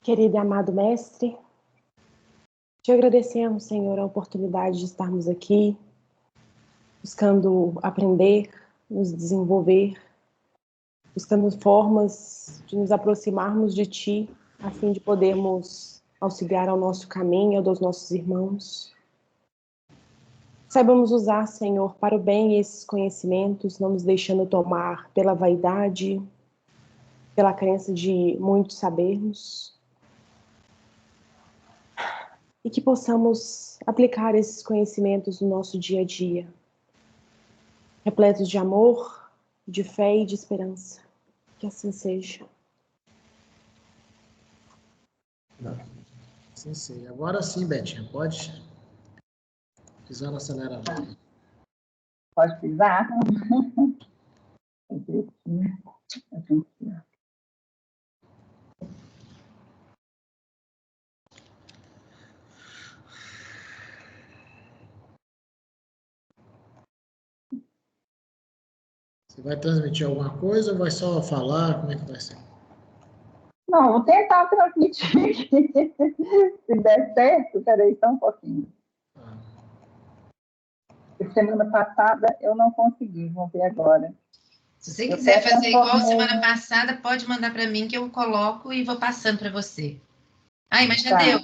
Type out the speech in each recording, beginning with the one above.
Querido e amado Mestre, te agradecemos, Senhor, a oportunidade de estarmos aqui, buscando aprender, nos desenvolver, buscando formas de nos aproximarmos de Ti, a fim de podermos auxiliar ao nosso caminho, ao dos nossos irmãos. Saibamos usar, Senhor, para o bem esses conhecimentos, não nos deixando tomar pela vaidade, pela crença de muito sabermos, e que possamos aplicar esses conhecimentos no nosso dia a dia, repletos de amor, de fé e de esperança. Que assim seja. Sim, sim. Agora sim, Betinha, pode pisar no acelerador. Pode pisar? Você vai transmitir alguma coisa ou vai só falar? Como é que vai ser? Não, vou tentar transmitir aqui. Se der certo, peraí só um pouquinho. Semana passada eu não consegui, vou ver agora. Se você quiser fazer igual semana passada, pode mandar para mim que eu coloco e vou passando para você. Ai, mas já deu.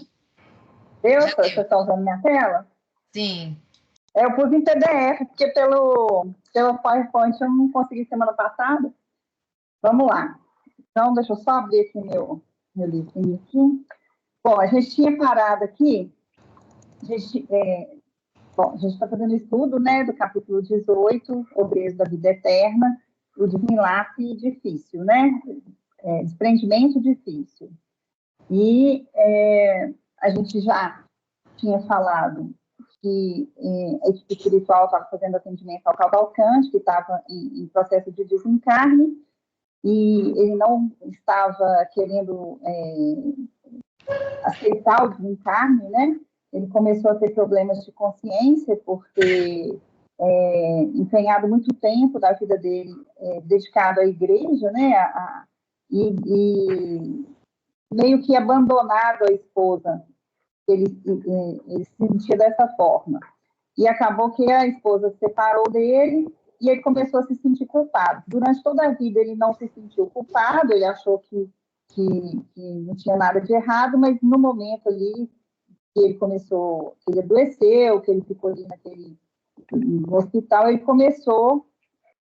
Deu? Já Você está usando minha tela? Sim. Eu pus em PDF, porque pelo PowerPoint eu não consegui semana passada. Vamos lá. Então, deixa eu só abrir aqui meu livrinho aqui. Bom, a gente tinha parado aqui. A gente está fazendo estudo, né, do capítulo 18, Obreiros da Vida Eterna, o desenlace difícil, né? Desprendimento difícil. E a gente já tinha falado que a equipe espiritual estava fazendo atendimento ao Cavalcante, que estava em processo de desencarne, e ele não estava querendo aceitar o desencarne, né? Ele começou a ter problemas de consciência por ter empenhado muito tempo da vida dele dedicado à igreja, né? E meio que abandonado a esposa. Ele se sentia dessa forma. E acabou que a esposa se separou dele e ele começou a se sentir culpado. Durante toda a vida ele não se sentiu culpado, ele achou que não tinha nada de errado, mas no momento ali que ele começou, que ele adoeceu, que ele ficou ali no hospital, ele começou,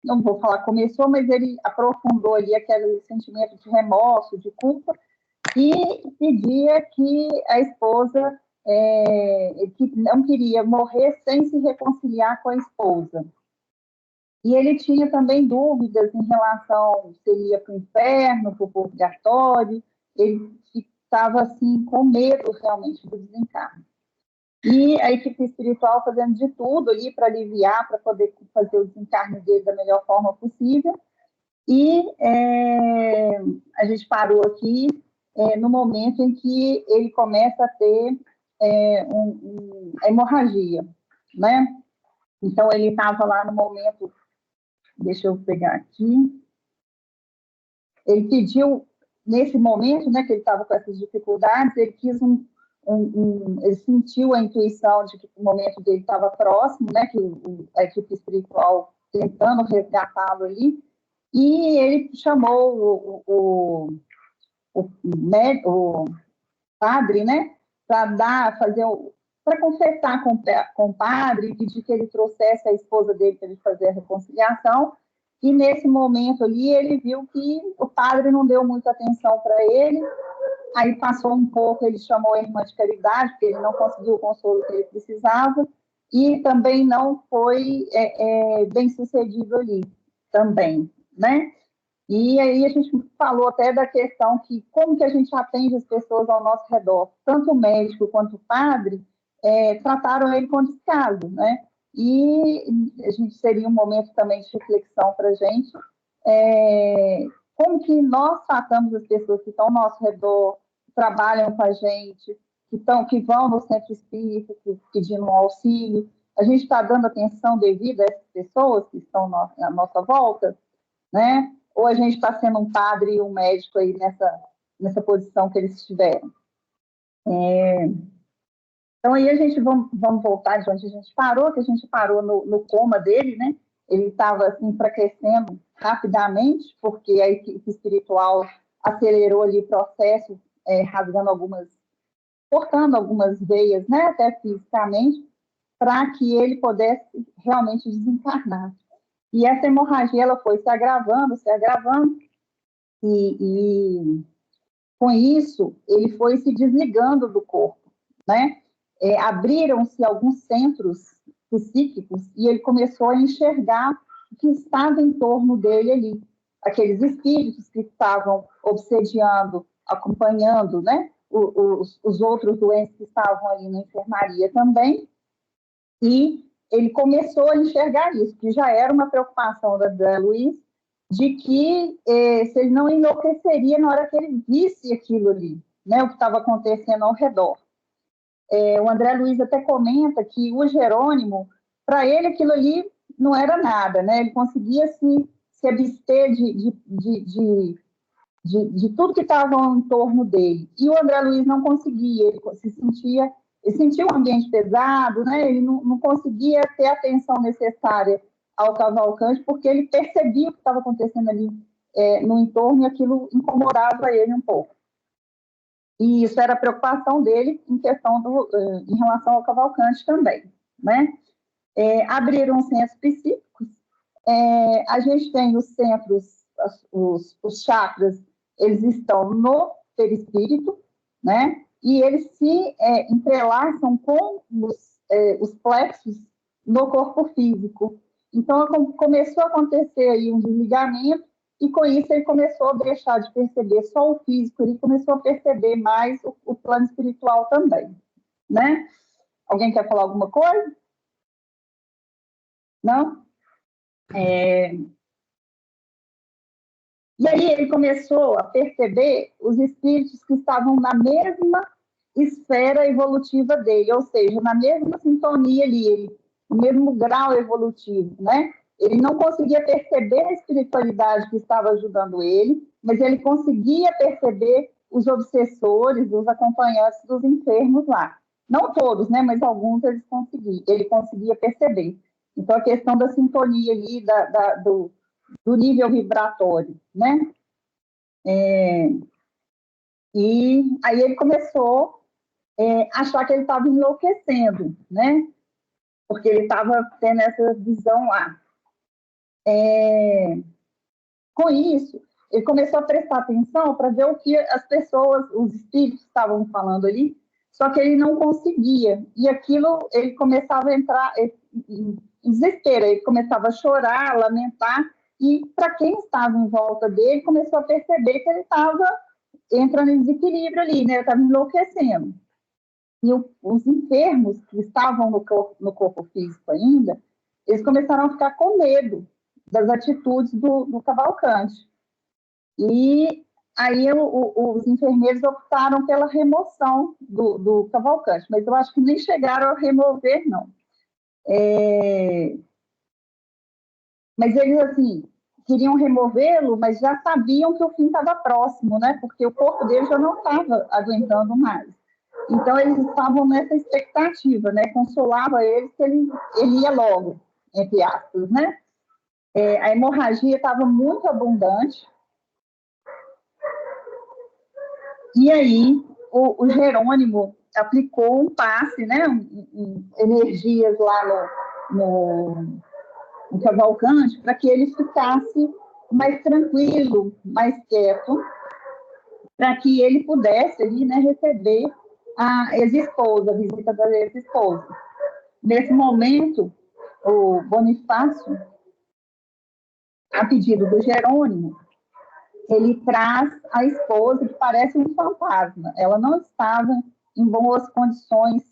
não vou falar começou, mas ele aprofundou ali aquele sentimento de remorso, de culpa, e pedia que a esposa, que não queria morrer sem se reconciliar com a esposa. E ele tinha também dúvidas em relação se ele ia para o inferno, para o purgatório, ele estava assim, com medo realmente do desencarne. E a equipe espiritual fazendo de tudo ali para aliviar, para poder fazer o desencarne dele da melhor forma possível. E a gente parou aqui no momento em que ele começa a ter a hemorragia, né? Então, ele estava lá no momento, deixa eu pegar aqui, ele pediu, nesse momento, né, que ele estava com essas dificuldades, ele quis ele sentiu a intuição de que o momento dele estava próximo, né, que a equipe espiritual tentando resgatá-lo ali, e ele chamou o padre, né, para confessar com o padre, pedir que ele trouxesse a esposa dele para ele fazer a reconciliação. E nesse momento ali ele viu que o padre não deu muita atenção para ele. Aí passou um pouco, ele chamou a irmã de caridade, porque ele não conseguiu o consolo que ele precisava, e também não foi bem sucedido ali também, né? E aí a gente falou até da questão que como que a gente atende as pessoas ao nosso redor, tanto o médico quanto o padre trataram ele com descaso, né? E a gente seria um momento também de reflexão para a gente, como que nós tratamos as pessoas que estão ao nosso redor, que trabalham com a gente, que vão no centro espírita, pedindo um auxílio. A gente está dando atenção devida a essas pessoas que estão à nossa volta, né? Ou a gente está sendo um padre e um médico aí nessa posição que eles estiveram. Então, aí a gente, vamos voltar de onde a gente parou, que a gente parou no coma dele, né? Ele estava, assim, enfraquecendo rapidamente, porque a equipe espiritual acelerou ali o processo, rasgando cortando algumas veias, né? Até fisicamente, para que ele pudesse realmente desencarnar. E essa hemorragia, ela foi se agravando, e com isso, ele foi se desligando do corpo, né? Abriram-se alguns centros psíquicos e ele começou a enxergar o que estava em torno dele ali. Aqueles espíritos que estavam obsediando, acompanhando, né? Os outros doentes que estavam ali na enfermaria também. E ele começou a enxergar isso, que já era uma preocupação da André Luiz, de que se ele não enlouqueceria na hora que ele visse aquilo ali, né? O que estava acontecendo ao redor. O André Luiz até comenta que o Jerônimo, para ele, aquilo ali não era nada, né? Ele conseguia se abster de tudo que estava em torno dele. E o André Luiz não conseguia, ele sentia um ambiente pesado, né? Ele não conseguia ter a atenção necessária ao Cavalcante, porque ele percebia o que estava acontecendo ali no entorno e aquilo incomodava ele um pouco. E isso era a preocupação dele em relação ao Cavalcante também, né? Abriram centros psíquicos. A gente tem os centros, os chakras, eles estão no perispírito, né? E eles se entrelaçam com os plexos no corpo físico. Então, começou a acontecer aí um desligamento, e com isso ele começou a deixar de perceber só o físico, ele começou a perceber mais o plano espiritual também, né? Alguém quer falar alguma coisa? Não? E aí ele começou a perceber os espíritos que estavam na mesma esfera evolutiva dele, ou seja, na mesma sintonia ali, no mesmo grau evolutivo, né? Ele não conseguia perceber a espiritualidade que estava ajudando ele, mas ele conseguia perceber os obsessores, os acompanhantes dos enfermos lá. Não todos, né? Mas alguns ele conseguia perceber. Então, a questão da sintonia ali, do nível vibratório, né? E aí ele começou a achar que ele estava enlouquecendo, né? Porque ele estava tendo essa visão lá. Com isso, ele começou a prestar atenção para ver o que as pessoas, os espíritos estavam falando ali, só que ele não conseguia. E aquilo, ele começava a entrar em desespero, ele começava a chorar, a lamentar, e para quem estava em volta dele, começou a perceber que ele estava entrando em desequilíbrio ali, né? Ele estava enlouquecendo. E os enfermos que estavam no corpo físico ainda, eles começaram a ficar com medo das atitudes do Cavalcante. E aí os enfermeiros optaram pela remoção do Cavalcante, mas eu acho que nem chegaram a remover, não. Mas eles, assim, queriam removê-lo, mas já sabiam que o fim estava próximo, né? Porque o corpo dele já não estava aguentando mais. Então, eles estavam nessa expectativa, né? Consolava eles que ele ia logo, entre aspas, né? A hemorragia estava muito abundante. E aí, o Jerônimo aplicou um passe, né? Energias lá no Cavalcante, para que ele ficasse mais tranquilo, mais quieto, para que ele pudesse ali, né, receber a ex-esposa, a visita da ex-esposa. Nesse momento, o Bonifácio, a pedido do Jerônimo, ele traz a esposa que parece um fantasma. Ela não estava em boas condições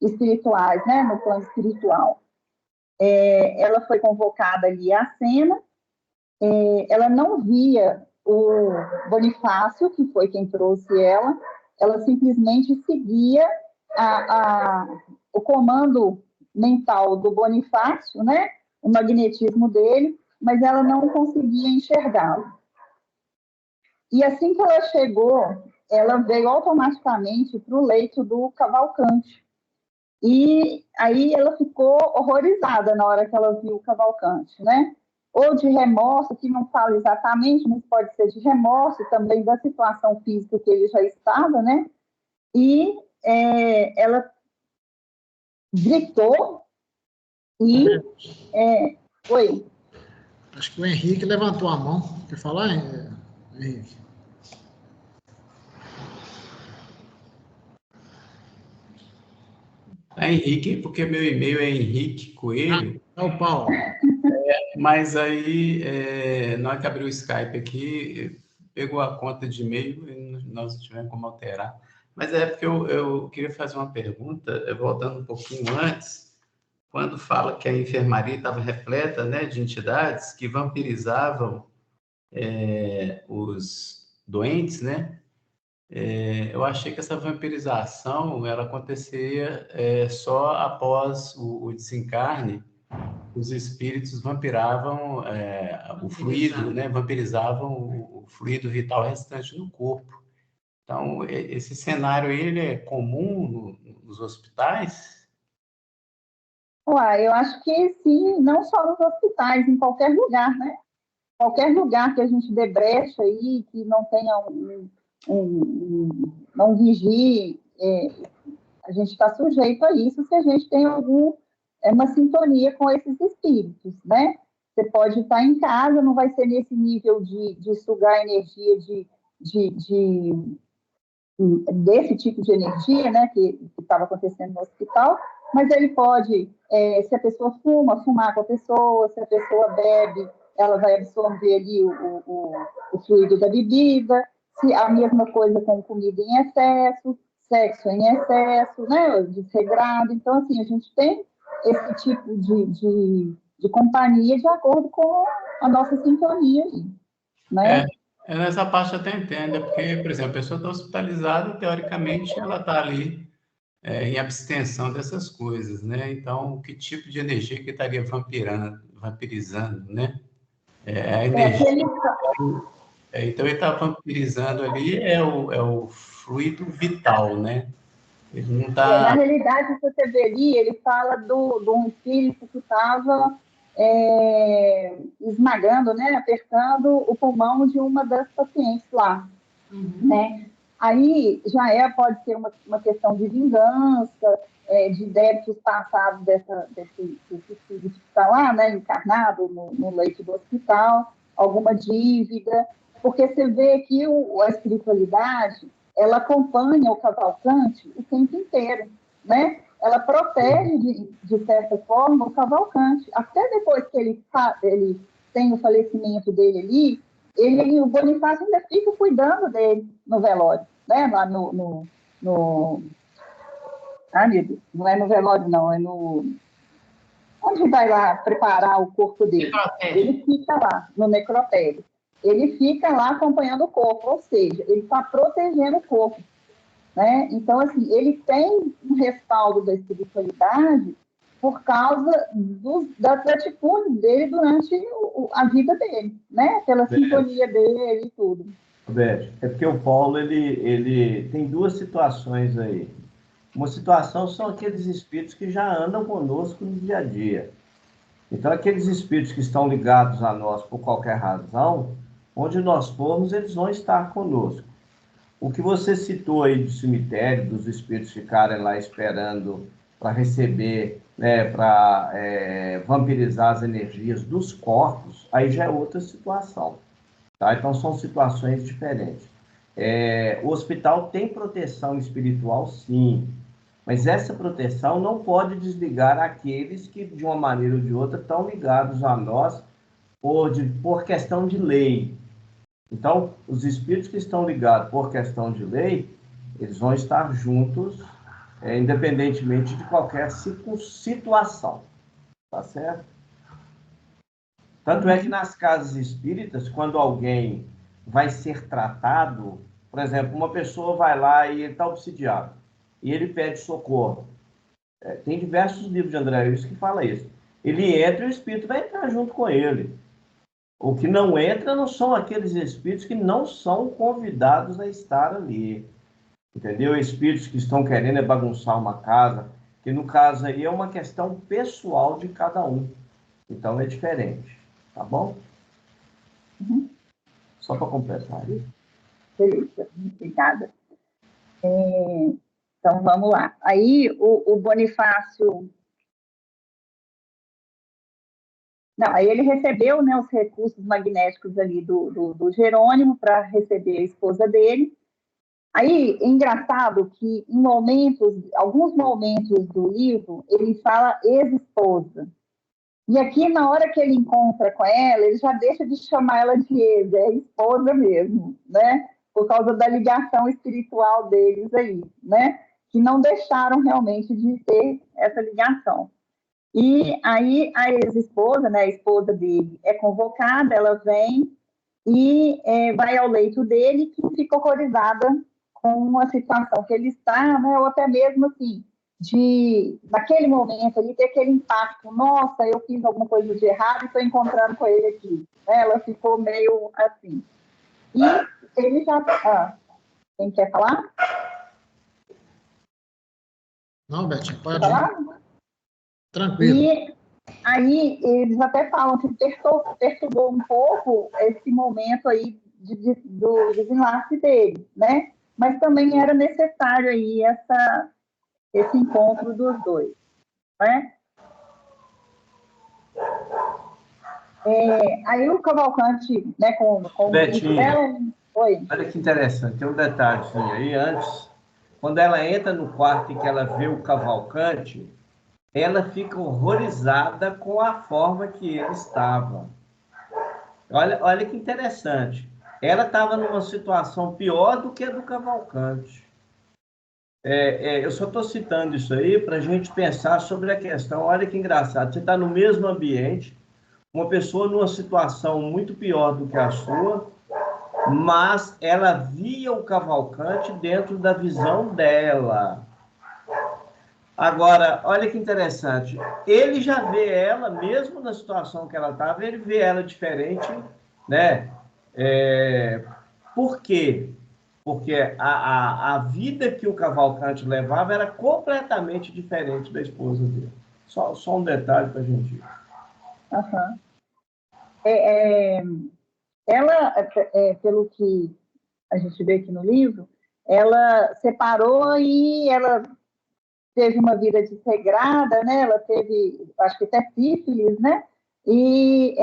espirituais, né, no plano espiritual. Ela foi convocada ali à cena, ela não via o Bonifácio, que foi quem trouxe ela simplesmente seguia o comando mental do Bonifácio, né, o magnetismo dele, mas ela não conseguia enxergá-lo. E assim que ela chegou, ela veio automaticamente para o leito do Cavalcante. E aí ela ficou horrorizada na hora que ela viu o Cavalcante, né? Ou de remorso, que não fala exatamente, mas pode ser de remorso também da situação física que ele já estava, né? E ela gritou e... Oi? Acho que o Henrique levantou a mão. Quer falar, Henrique? É Henrique, porque meu e-mail é Henrique Coelho, É o Paulo. mas aí, na hora que abriu o Skype aqui, pegou a conta de e-mail e nós não tivemos como alterar. Mas é porque eu queria fazer uma pergunta, voltando um pouquinho antes, quando fala que a enfermaria estava repleta, né, de entidades que vampirizavam os doentes, né? Eu achei que essa vampirização ela acontecia só após o desencarne. Os espíritos vampiravam o fluido, né? Vampirizavam o fluido vital restante no corpo. Então, esse cenário aí, ele é comum nos hospitais? Uai, eu acho que sim, não só nos hospitais, em qualquer lugar, né? Qualquer lugar que a gente dê brecha aí, que não tenha não vigie, a gente está sujeito a isso se a gente tem uma sintonia com esses espíritos, né? Você pode estar em casa, não vai ser nesse nível de sugar energia desse tipo de energia, né, que estava acontecendo no hospital, mas ele pode, se a pessoa fumar com a pessoa, se a pessoa bebe, ela vai absorver ali o fluido da bebida, se a mesma coisa com comida em excesso, sexo em excesso, né, desregrado. Então, assim, a gente tem esse tipo de companhia de acordo com a nossa sintonia, né? Nessa parte eu até entendo, porque, por exemplo, a pessoa está hospitalizada, teoricamente, ela está ali em abstenção dessas coisas, né? Então, que tipo de energia que estaria vampirizando, né? A energia. Então, ele está vampirizando ali é o fluido vital, né? Ele não Na está. realidade, se você ver ali, ele fala de um espírito que estava esmagando, né, apertando o pulmão de uma das pacientes lá, né? Aí já pode ser uma questão de vingança, de débitos passados desse espírito que está lá, né, encarnado no leito do hospital, alguma dívida, porque você vê que a espiritualidade ela acompanha o Cavalcante o tempo inteiro, né? Ela protege, de certa forma, o Cavalcante. Até depois que ele tem o falecimento dele ali, o Bonifácio ainda fica cuidando dele no velório, né? Lá ah, meu Deus, não é no velório, não, é no... Onde vai lá preparar o corpo dele? Ele fica lá, no necrotério. Ele fica lá acompanhando o corpo, ou seja, ele está protegendo o corpo, né? Então, assim, ele tem um respaldo da espiritualidade por causa das atitudes dele durante a vida dele, né? Pela sintonia dele e tudo. Beth, é porque o Paulo ele tem duas situações aí. Uma situação são aqueles espíritos que já andam conosco no dia a dia. Então, aqueles espíritos que estão ligados a nós por qualquer razão, onde nós formos, eles vão estar conosco. O que você citou aí do cemitério, dos espíritos ficarem lá esperando para receber, né, para vampirizar as energias dos corpos, aí já é outra situação. Tá? Então, são situações diferentes. O hospital tem proteção espiritual, sim, mas essa proteção não pode desligar aqueles que, de uma maneira ou de outra, estão ligados a nós por questão de lei. Então, os espíritos que estão ligados por questão de lei, eles vão estar juntos, independentemente de qualquer situação. Tá certo? Tanto é que nas casas espíritas, quando alguém vai ser tratado, por exemplo, uma pessoa vai lá e ele está obsidiado, e ele pede socorro. Tem diversos livros de André Luiz que fala isso. Ele entra e o espírito vai entrar junto com ele. O que não entra não são aqueles espíritos que não são convidados a estar ali. Entendeu? Espíritos que estão querendo bagunçar uma casa, que no caso aí é uma questão pessoal de cada um. Então é diferente. Tá bom? Uhum. Só para completar. Beleza, obrigada. Então, vamos lá. Aí, o Bonifácio... Não, aí ele recebeu, né, os recursos magnéticos ali do Jerônimo para receber a esposa dele. Aí, é engraçado que em alguns momentos do livro, ele fala ex-esposa. E aqui, na hora que ele encontra com ela, ele já deixa de chamar ela de ex, é esposa mesmo, né? Por causa da ligação espiritual deles aí, né? Que não deixaram realmente de ter essa ligação. E aí a ex-esposa, né, a esposa dele, é convocada, ela vem e vai ao leito dele, que fica horrorizada com a situação que ele está, né, ou até mesmo assim, naquele momento ali, ter aquele impacto, nossa, eu fiz alguma coisa de errado e estou encontrando com ele aqui. Ela ficou meio assim. E ele já... quem quer falar? Não, Betinho, pode falar? ir. Tranquilo. E aí eles até falam que perturbou um pouco esse momento aí do desenlace dele, né? Mas também era necessário aí esse encontro dos dois, né? Aí o Cavalcante, né, com o Betinho, dela... Oi. olha que interessante, tem um detalhezinho aí antes. Quando ela entra no quarto e que ela vê o Cavalcante, ela fica horrorizada com a forma que ele estava. Olha que interessante. Ela estava numa situação pior do que a do Cavalcante. Eu só estou citando isso aí para a gente pensar sobre a questão. Olha que engraçado. Você está no mesmo ambiente, uma pessoa numa situação muito pior do que a sua, mas ela via o Cavalcante dentro da visão dela. Agora, olha que interessante, ele já vê ela, mesmo na situação que ela estava, ele vê ela diferente, né? Por quê? Porque a vida que o Cavalcante levava era completamente diferente da esposa dele. Só um detalhe para a gente ir. Uhum. Ela, pelo que a gente vê aqui no livro, ela separou e ela teve uma vida desregrada, né? Ela teve, acho que até sífilis, né? E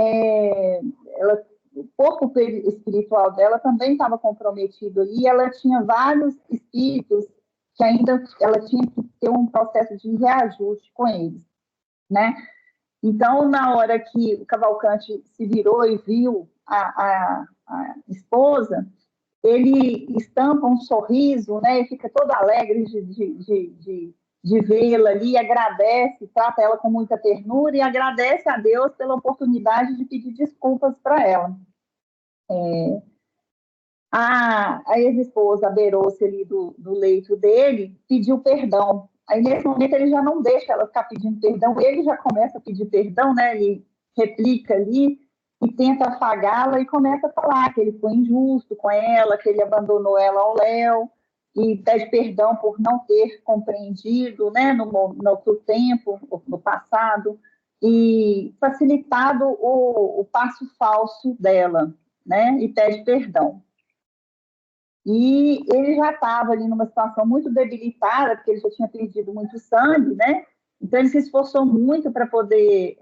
o corpo espiritual dela também estava comprometido ali. Ela tinha vários espíritos que ainda ela tinha que ter um processo de reajuste com eles, né? Então, na hora que o Cavalcante se virou e viu a esposa, ele estampa um sorriso, né? E fica todo alegre de vê-la ali, agradece, trata ela com muita ternura e agradece a Deus pela oportunidade de pedir desculpas para ela. A ex-esposa beirou-se ali do leito dele, pediu perdão. Aí, nesse momento, ele já não deixa ela ficar pedindo perdão, ele já começa a pedir perdão, né? Ele replica ali e tenta afagá-la e começa a falar que ele foi injusto com ela, que ele abandonou ela ao léu, e pede perdão por não ter compreendido, né, no outro tempo, no passado, e facilitado o passo falso dela, né, e pede perdão. E ele já estava ali numa situação muito debilitada, porque ele já tinha perdido muito sangue, né? Então, ele se esforçou muito para poder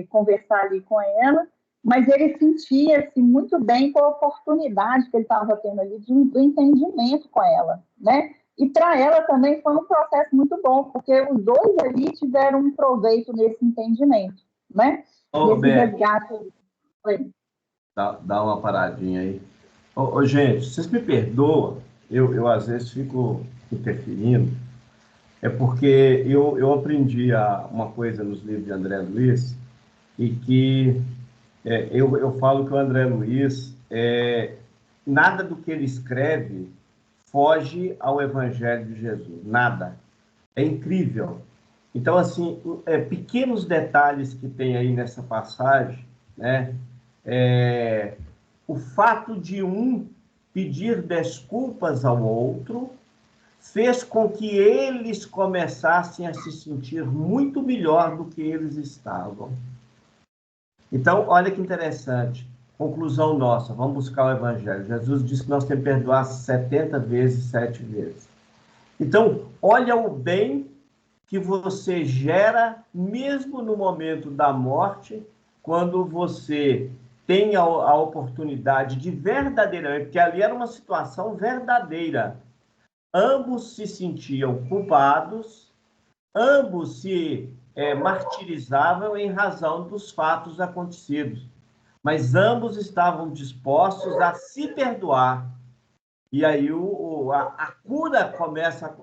conversar ali com ela, mas ele sentia-se muito bem com a oportunidade que ele estava tendo ali do entendimento com ela, né? E para ela também foi um processo muito bom, porque os dois ali tiveram um proveito nesse entendimento, né? Nesse resgate. Dá uma paradinha aí. Gente, vocês me perdoam, eu às vezes fico interferindo, é porque eu aprendi uma coisa nos livros de André Luiz, e que eu falo que o André Luiz, nada do que ele escreve foge ao Evangelho de Jesus, nada. É incrível. Então, assim, pequenos detalhes que tem aí nessa passagem, né? o fato de um pedir desculpas ao outro fez com que eles começassem a se sentir muito melhor do que eles estavam. Então, olha que interessante. Conclusão nossa, vamos buscar o Evangelho. Jesus disse que nós temos que perdoar 70 vezes, 7 vezes. Então, olha o bem que você gera, mesmo no momento da morte, quando você tem a oportunidade de verdadeiramente, porque ali era uma situação verdadeira. Ambos se sentiam culpados, ambos se martirizavam em razão dos fatos acontecidos, mas ambos estavam dispostos a se perdoar. E aí a cura começa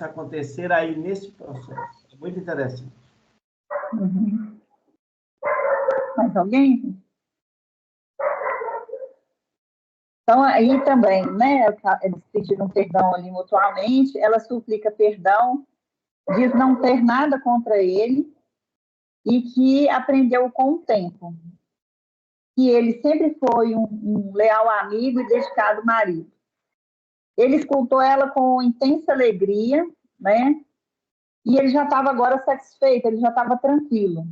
a acontecer aí nesse processo. É muito interessante. Uhum. Mais alguém? Então, aí também, né, eles pediram perdão ali mutuamente, ela suplica perdão, diz não ter nada contra ele e que aprendeu com o tempo. Que ele sempre foi um leal amigo e dedicado marido. Ele escutou ela com intensa alegria, né? E ele já estava agora satisfeito, ele já estava tranquilo.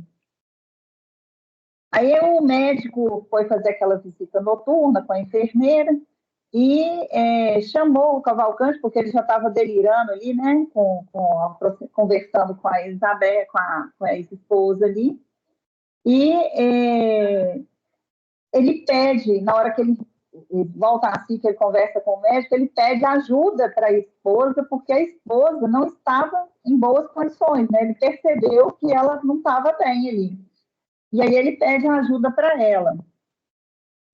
Aí o médico foi fazer aquela visita noturna com a enfermeira e chamou o Cavalcante, porque ele já estava delirando ali, né? Conversando com a Isabel, com a ex-esposa ali. E ele pede, na hora que ele volta assim, que ele conversa com o médico, ele pede ajuda para a esposa, porque a esposa não estava em boas condições, né? Ele percebeu que ela não estava bem ali. E aí ele pede ajuda para ela.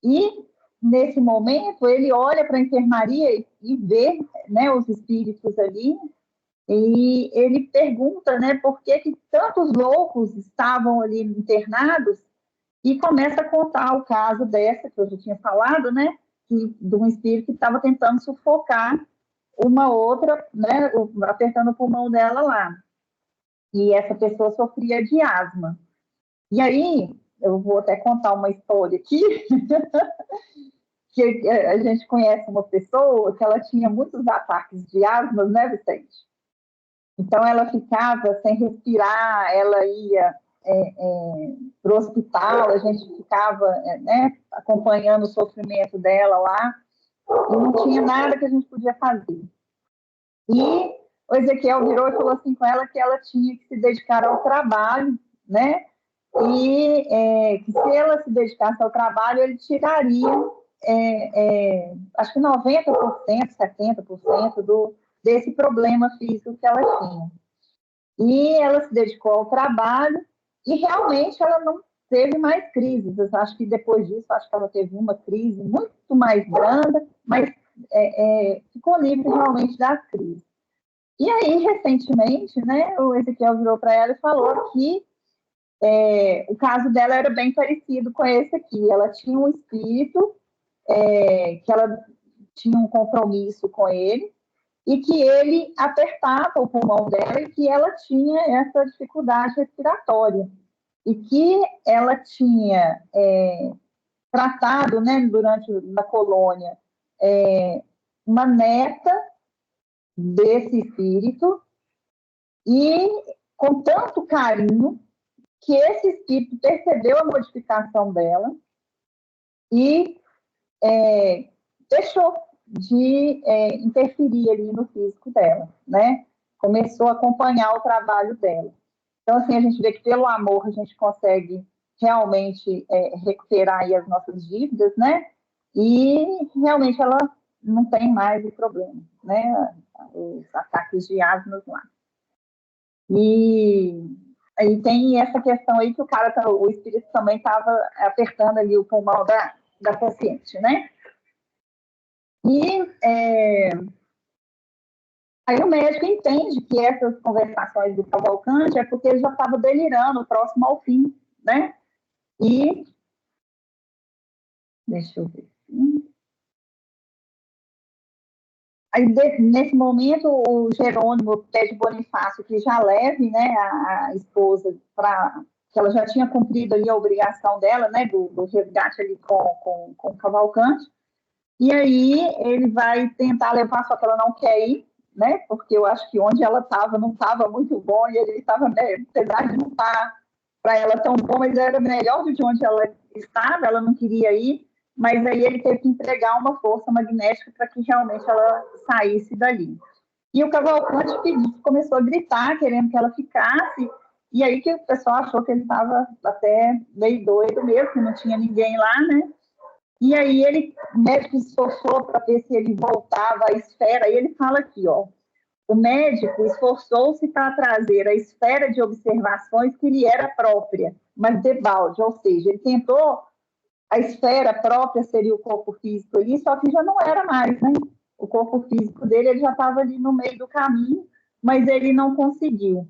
E, nesse momento, ele olha para a enfermaria e vê, né, os espíritos ali, e ele pergunta, né, por que tantos loucos estavam ali internados, e começa a contar o caso dessa, que eu já tinha falado, né, de um espírito que estava tentando sufocar uma outra, né, apertando o pulmão dela lá. E essa pessoa sofria de asma. E aí, eu vou até contar uma história aqui, que a gente conhece uma pessoa que ela tinha muitos ataques de asma, né, Vicente? Então, ela ficava sem respirar, ela ia para o hospital, a gente ficava né, acompanhando o sofrimento dela lá, e não tinha nada que a gente podia fazer. E o Ezequiel virou e falou assim com ela que ela tinha que se dedicar ao trabalho, né? E que se ela se dedicasse ao trabalho, ele tiraria, acho que 90%, 70% desse problema físico que ela tinha. E ela se dedicou ao trabalho e realmente ela não teve mais crises. Eu acho que depois disso, acho que ela teve uma crise muito mais branda, mas ficou livre realmente das crises. E aí, recentemente, né, o Ezequiel virou para ela e falou que o caso dela era bem parecido com esse aqui. Ela tinha um espírito, que ela tinha um compromisso com ele, e que ele apertava o pulmão dela e que ela tinha essa dificuldade respiratória. E que ela tinha tratado, né, durante a colônia, uma neta desse espírito, e com tanto carinho, que esse espírito percebeu a modificação dela e deixou de interferir ali no físico dela, né? Começou a acompanhar o trabalho dela. Então, assim, a gente vê que pelo amor a gente consegue realmente recuperar aí as nossas dívidas, né? E realmente ela não tem mais o problema, né? Os ataques de asma lá. E aí tem essa questão aí que o espírito também estava apertando ali o pulmão da paciente, né? E aí o médico entende que essas conversações do Cavalcante é porque ele já estava delirando, próximo ao fim, né? E deixa eu ver. Aí, nesse momento, o Jerônimo pede Bonifácio que já leve, né, a esposa para que ela já tinha cumprido ali a obrigação dela, né, do resgate ali com o Cavalcante, e aí ele vai tentar levar, só que ela não quer ir, né, porque eu acho que onde ela estava não estava muito bom, e ele estava, né, apesar de não estar para ela tão bom, mas era melhor do que onde ela estava, ela não queria ir, mas aí ele teve que empregar uma força magnética para que realmente ela saísse dali. E o Cavalcante começou a gritar, querendo que ela ficasse, e aí que o pessoal achou que ele estava até meio doido mesmo, que não tinha ninguém lá, né? E aí o médico esforçou para ver se ele voltava à esfera, e ele fala aqui, ó, o médico esforçou-se para trazer a esfera de observações que lhe era própria, mas debalde, ou seja, ele tentou, a esfera própria seria o corpo físico ali, só que já não era mais, né? O corpo físico dele ele já estava ali no meio do caminho, mas ele não conseguiu.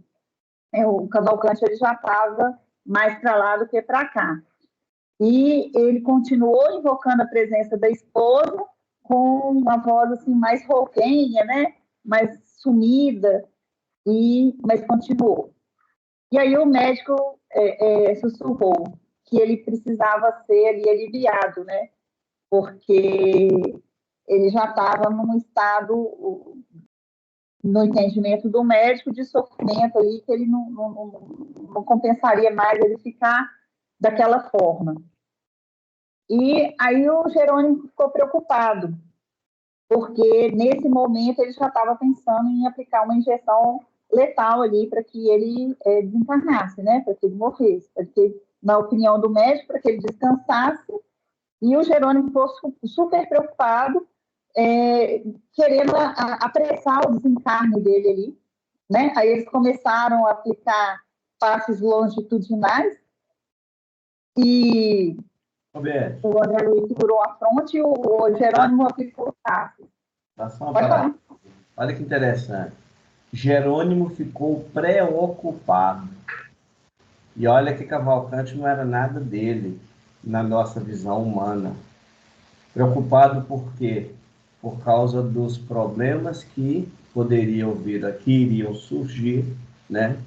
O Cavalcante ele já estava mais para lá do que para cá. E ele continuou invocando a presença da esposa com uma voz assim mais rouquenha, né? Mais sumida, mas continuou. E aí o médico sussurrou que ele precisava ser ali aliviado, né? Porque ele já estava num estado, no entendimento do médico, de sofrimento aí, que ele não compensaria mais ele ficar daquela forma. E aí o Jerônimo ficou preocupado, porque nesse momento ele já estava pensando em aplicar uma injeção letal ali para que ele desencarnasse, né? Para que ele morresse, para que, na opinião do médico, para que ele descansasse. E o Jerônimo ficou super preocupado, querendo apressar o desencarne dele ali, né? Aí eles começaram a aplicar passes longitudinais e o André Luiz segurou a fronte e o Jerônimo aplicou o passe. Olha que interessante. Jerônimo ficou preocupado. E olha que Cavalcante não era nada dele, na nossa visão humana. Preocupado por quê? Por causa dos problemas que poderiam vir aqui, iriam surgir, né?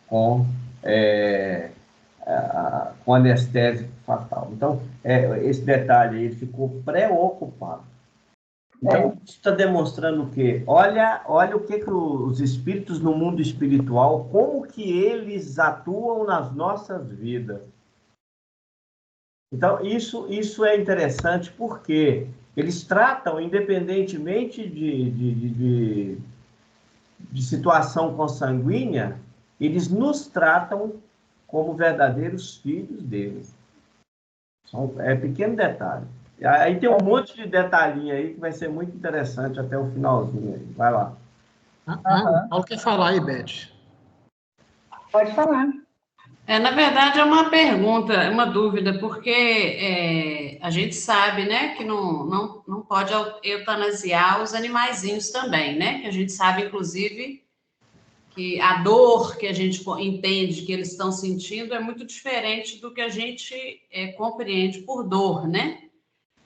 Com anestésico fatal. Então, esse detalhe aí, ele ficou preocupado. Então, isso está demonstrando o quê? Olha o que os espíritos no mundo espiritual, como que eles atuam nas nossas vidas. Então, isso é interessante porque eles tratam, independentemente de situação consanguínea, eles nos tratam como verdadeiros filhos deles. Pequeno detalhe. Aí tem um monte de detalhinho aí que vai ser muito interessante até o finalzinho aí. Vai lá. Paulo quer falar aí, Beth? Pode falar. Na verdade, é uma pergunta, uma dúvida, porque a gente sabe, né, que não pode eutanasiar os animaizinhos também, né? Que a gente sabe, inclusive, que a dor que a gente entende que eles estão sentindo é muito diferente do que a gente compreende por dor, né?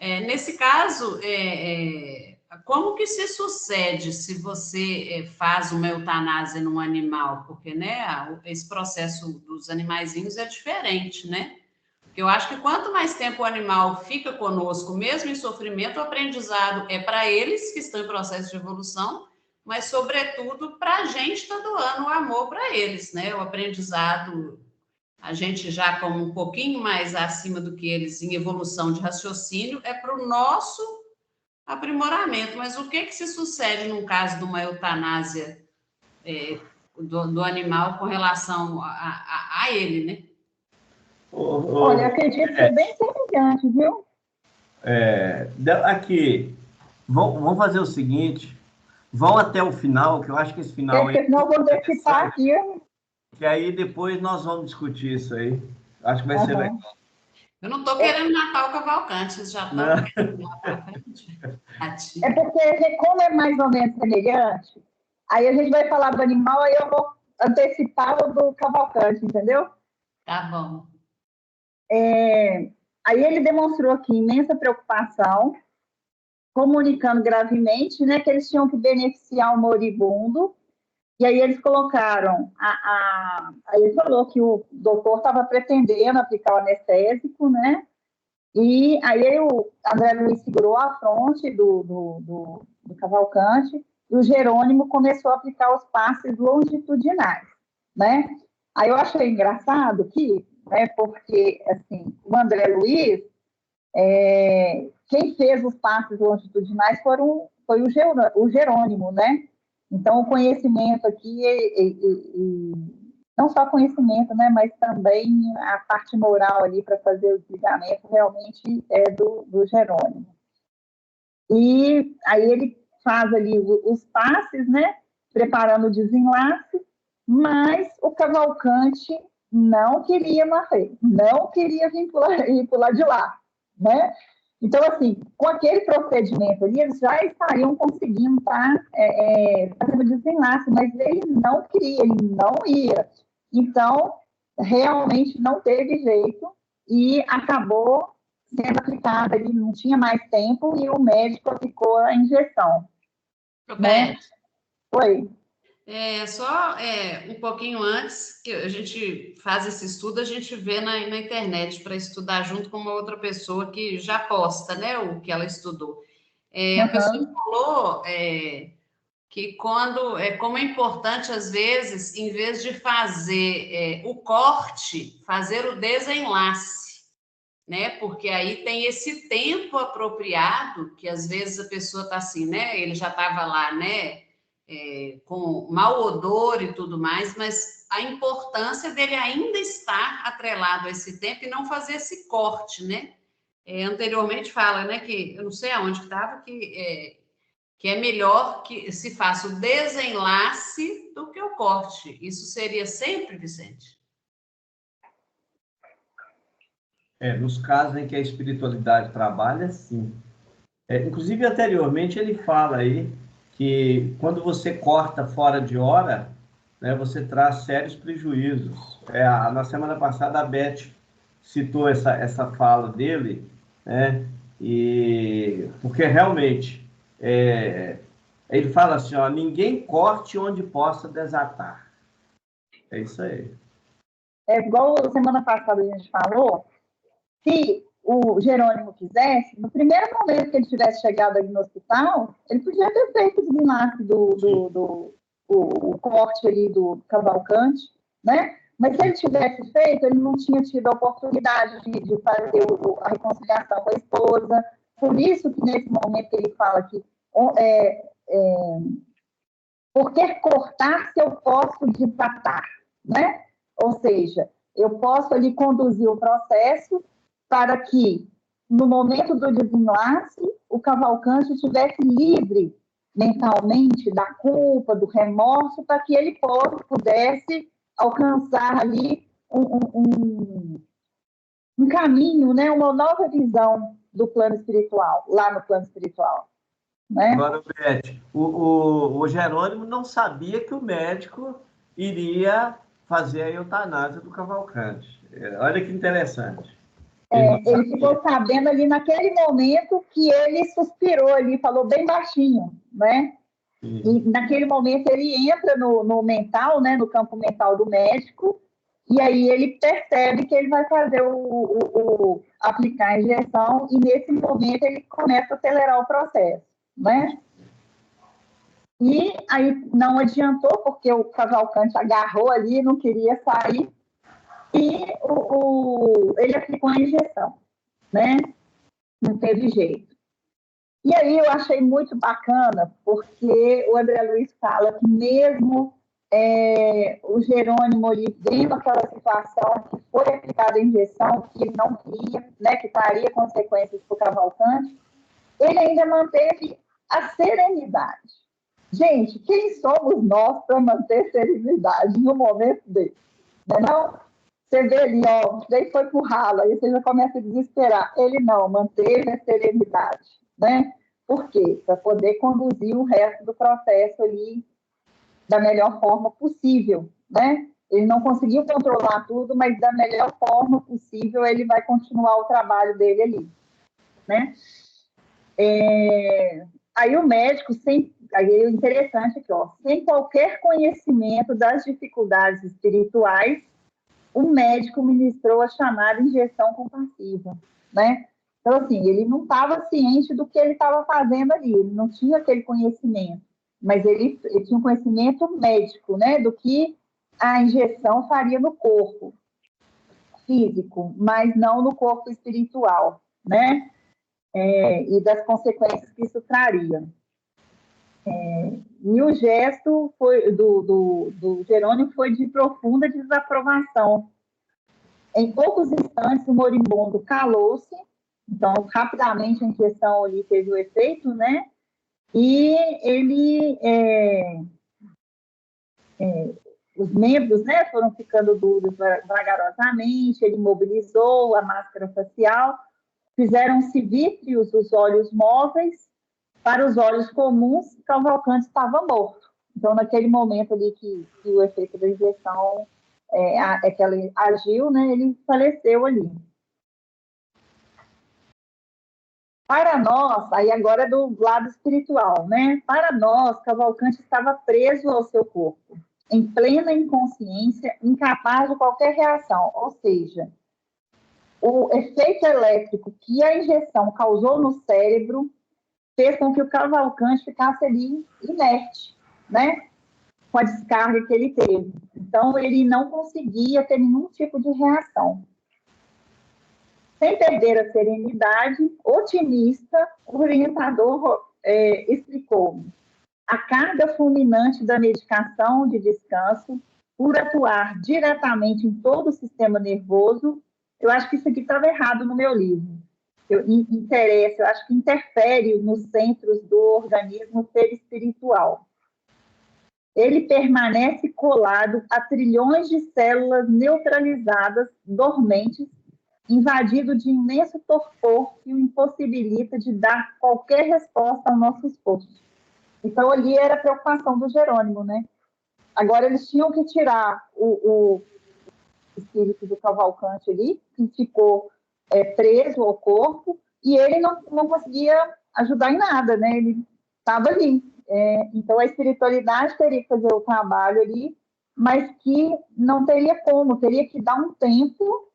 Nesse caso, como que se sucede se você faz uma eutanásia num animal? Porque, né, esse processo dos animaizinhos é diferente, né? Porque eu acho que quanto mais tempo o animal fica conosco, mesmo em sofrimento, o aprendizado é para eles que estão em processo de evolução, mas, sobretudo, para a gente está doando o amor para eles, né? O aprendizado, a gente já como um pouquinho mais acima do que eles em evolução de raciocínio, é para o nosso aprimoramento. Mas o que se sucede no caso de uma eutanásia do animal com relação a ele, né? Olha, acredito que é bem semelhante, viu? Aqui, vamos fazer o seguinte, vão até o final, que eu acho que esse final... Porque senão eu vou antecipar aqui. Que aí depois nós vamos discutir isso aí. Acho que vai ser legal. Eu não estou querendo matar o Cavalcante, vocês já estão querendo matar a frente. É porque, como é mais ou menos semelhante, aí a gente vai falar do animal, aí eu vou antecipar o do Cavalcante, entendeu? Tá bom. Aí ele demonstrou aqui imensa preocupação, comunicando gravemente, né, que eles tinham que beneficiar o moribundo, E aí eles colocaram, aí ele falou que o doutor estava pretendendo aplicar o anestésico, né? E aí o André Luiz segurou a fronte do Cavalcante e o Jerônimo começou a aplicar os passes longitudinais, né? Aí eu achei engraçado que, né, porque, assim, o André Luiz, quem fez os passes longitudinais foi o Jerônimo, né? Então, o conhecimento aqui, não só conhecimento, né, mas também a parte moral ali para fazer o desligamento realmente é do Jerônimo. E aí ele faz ali os passes, né, preparando o desenlace, mas o Cavalcante não queria morrer, não queria vir pular de lá, né? Então, assim, com aquele procedimento ali, eles já estariam conseguindo fazer o desenlace, mas ele não queria, ele não ia. Então, realmente não teve jeito e acabou sendo aplicada, ele não tinha mais tempo e o médico aplicou a injeção. Né? Foi. Só um pouquinho antes, que a gente faz esse estudo, a gente vê na internet para estudar junto com uma outra pessoa que já posta, né, o que ela estudou. A pessoa falou que como é importante, às vezes, em vez de fazer o corte, fazer o desenlace, né? Porque aí tem esse tempo apropriado, que às vezes a pessoa está assim, né? Ele já estava lá, né? Com mau odor e tudo mais, mas a importância dele ainda estar atrelado a esse tempo e não fazer esse corte, né? Anteriormente fala, né, que eu não sei aonde que estava, que é melhor que se faça o desenlace do que o corte. Isso seria sempre, Vicente? Nos casos em que a espiritualidade trabalha, sim. Inclusive, anteriormente, ele fala aí que quando você corta fora de hora, né, você traz sérios prejuízos. Na semana passada, a Beth citou essa fala dele, né, porque realmente ele fala assim, ó, ninguém corte onde possa desatar. É isso aí. É igual semana passada a gente falou, se o Jerônimo quisesse, no primeiro momento que ele tivesse chegado ali no hospital, ele podia ter feito o desenlace o corte ali do Cavalcante, né? Mas se ele tivesse feito, ele não tinha tido a oportunidade de fazer a reconciliação com a esposa. Por isso que nesse momento ele fala que por que cortar se eu posso desatar, né? Ou seja, eu posso ali conduzir o processo para que, no momento do desenlace, o Cavalcante estivesse livre mentalmente da culpa, do remorso, para que ele pudesse alcançar ali um caminho, né? Uma nova visão do plano espiritual, lá no plano espiritual. Né? Agora, Beth, o Jerônimo não sabia que o médico iria fazer a eutanásia do Cavalcante. Olha que interessante. Ele ficou sabendo ali naquele momento que ele suspirou ali, falou bem baixinho, né? E naquele momento ele entra no mental, né? No campo mental do médico, e aí ele percebe que ele vai fazer aplicar a injeção, e nesse momento ele começa a acelerar o processo, né? E aí não adiantou, porque o Cavalcante agarrou ali, não queria sair, e ele aplicou a injeção, né? Não teve jeito. E aí eu achei muito bacana, porque o André Luiz fala que mesmo o Jerônimo ali, vendo aquela situação que foi aplicada a injeção, que ele não queria, né, que traria consequências para o Cavalcante, ele ainda manteve a serenidade. Gente, quem somos nós para manter serenidade no momento desse? Não? Você vê ali, ó, daí foi pro ralo, aí você já começa a desesperar. Ele não, manteve a serenidade, né? Por quê? Para poder conduzir o resto do processo ali da melhor forma possível, né? Ele não conseguiu controlar tudo, mas da melhor forma possível ele vai continuar o trabalho dele ali, né? Aí o médico, sem aí é interessante aqui, ó, sem qualquer conhecimento das dificuldades espirituais, o médico ministrou a chamada injeção compassiva, né? Então, assim, ele não estava ciente do que ele estava fazendo ali, ele não tinha aquele conhecimento, mas ele tinha um conhecimento médico, né, do que a injeção faria no corpo físico, mas não no corpo espiritual, né? E das consequências que isso traria. E o gesto do Jerônimo foi de profunda desaprovação. Em poucos instantes, o moribundo calou-se, então, rapidamente, a injeção ali teve o efeito, né? E ele, os membros, né, foram ficando duros vagarosamente, ele mobilizou a máscara facial, fizeram-se vítreos os olhos móveis, para os olhos comuns, Cavalcante estava morto. Então, naquele momento ali que o efeito da injeção que ela agiu, né, ele faleceu ali. Para nós, aí agora do lado espiritual, né? Para nós, Cavalcante estava preso ao seu corpo, em plena inconsciência, incapaz de qualquer reação. Ou seja, o efeito elétrico que a injeção causou no cérebro fez com que o Cavalcante ficasse ali inerte, né? Com a descarga que ele teve. Então, ele não conseguia ter nenhum tipo de reação. Sem perder a serenidade, otimista, o orientador explicou a carga fulminante da medicação de descanso, por atuar diretamente em todo o sistema nervoso. Eu acho que isso aqui estava errado no meu livro. Eu acho que interfere nos centros do organismo perispiritual. Ele permanece colado a trilhões de células neutralizadas, dormentes, invadido de imenso torpor que o impossibilita de dar qualquer resposta ao nosso esforço. Então, ali era a preocupação do Jerônimo, né? Agora, eles tinham que tirar o espírito do Cavalcante ali, que ficou preso ao corpo, e ele não conseguia ajudar em nada, né? Ele estava ali. Então, a espiritualidade teria que fazer o trabalho ali, mas que não teria como, teria que dar um tempo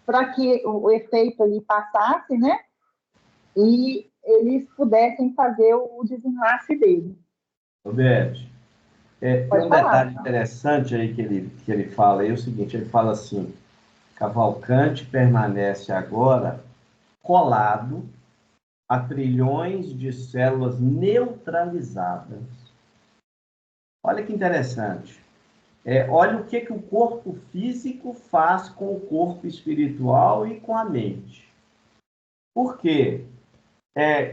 para que o efeito ali passasse, né? E eles pudessem fazer o desenlace dele. Roberto, tem um detalhe interessante aí que ele fala, é o seguinte, ele fala assim, Cavalcante permanece agora colado a trilhões de células neutralizadas. Olha que interessante. Olha o que o corpo físico faz com o corpo espiritual e com a mente. Por quê?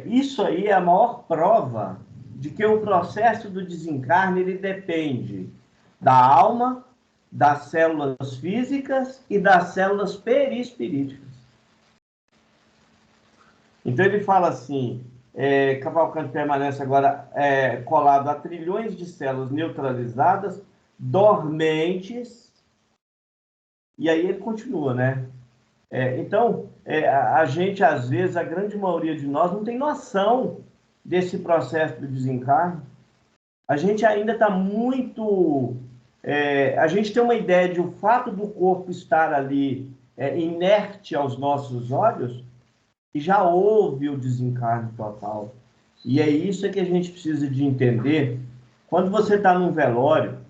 Isso aí é a maior prova de que o processo do desencarne ele depende da alma, das células físicas e das células perispiríticas. Então ele fala assim, Cavalcante permanece agora colado a trilhões de células neutralizadas, dormentes, e aí ele continua, né? Então, a gente, às vezes, a grande maioria de nós não tem noção desse processo do desencarne. A gente ainda está muito... a gente tem uma ideia de o fato do corpo estar ali inerte aos nossos olhos, e já houve o desencarne total. E é isso que a gente precisa de entender. Quando você está num velório,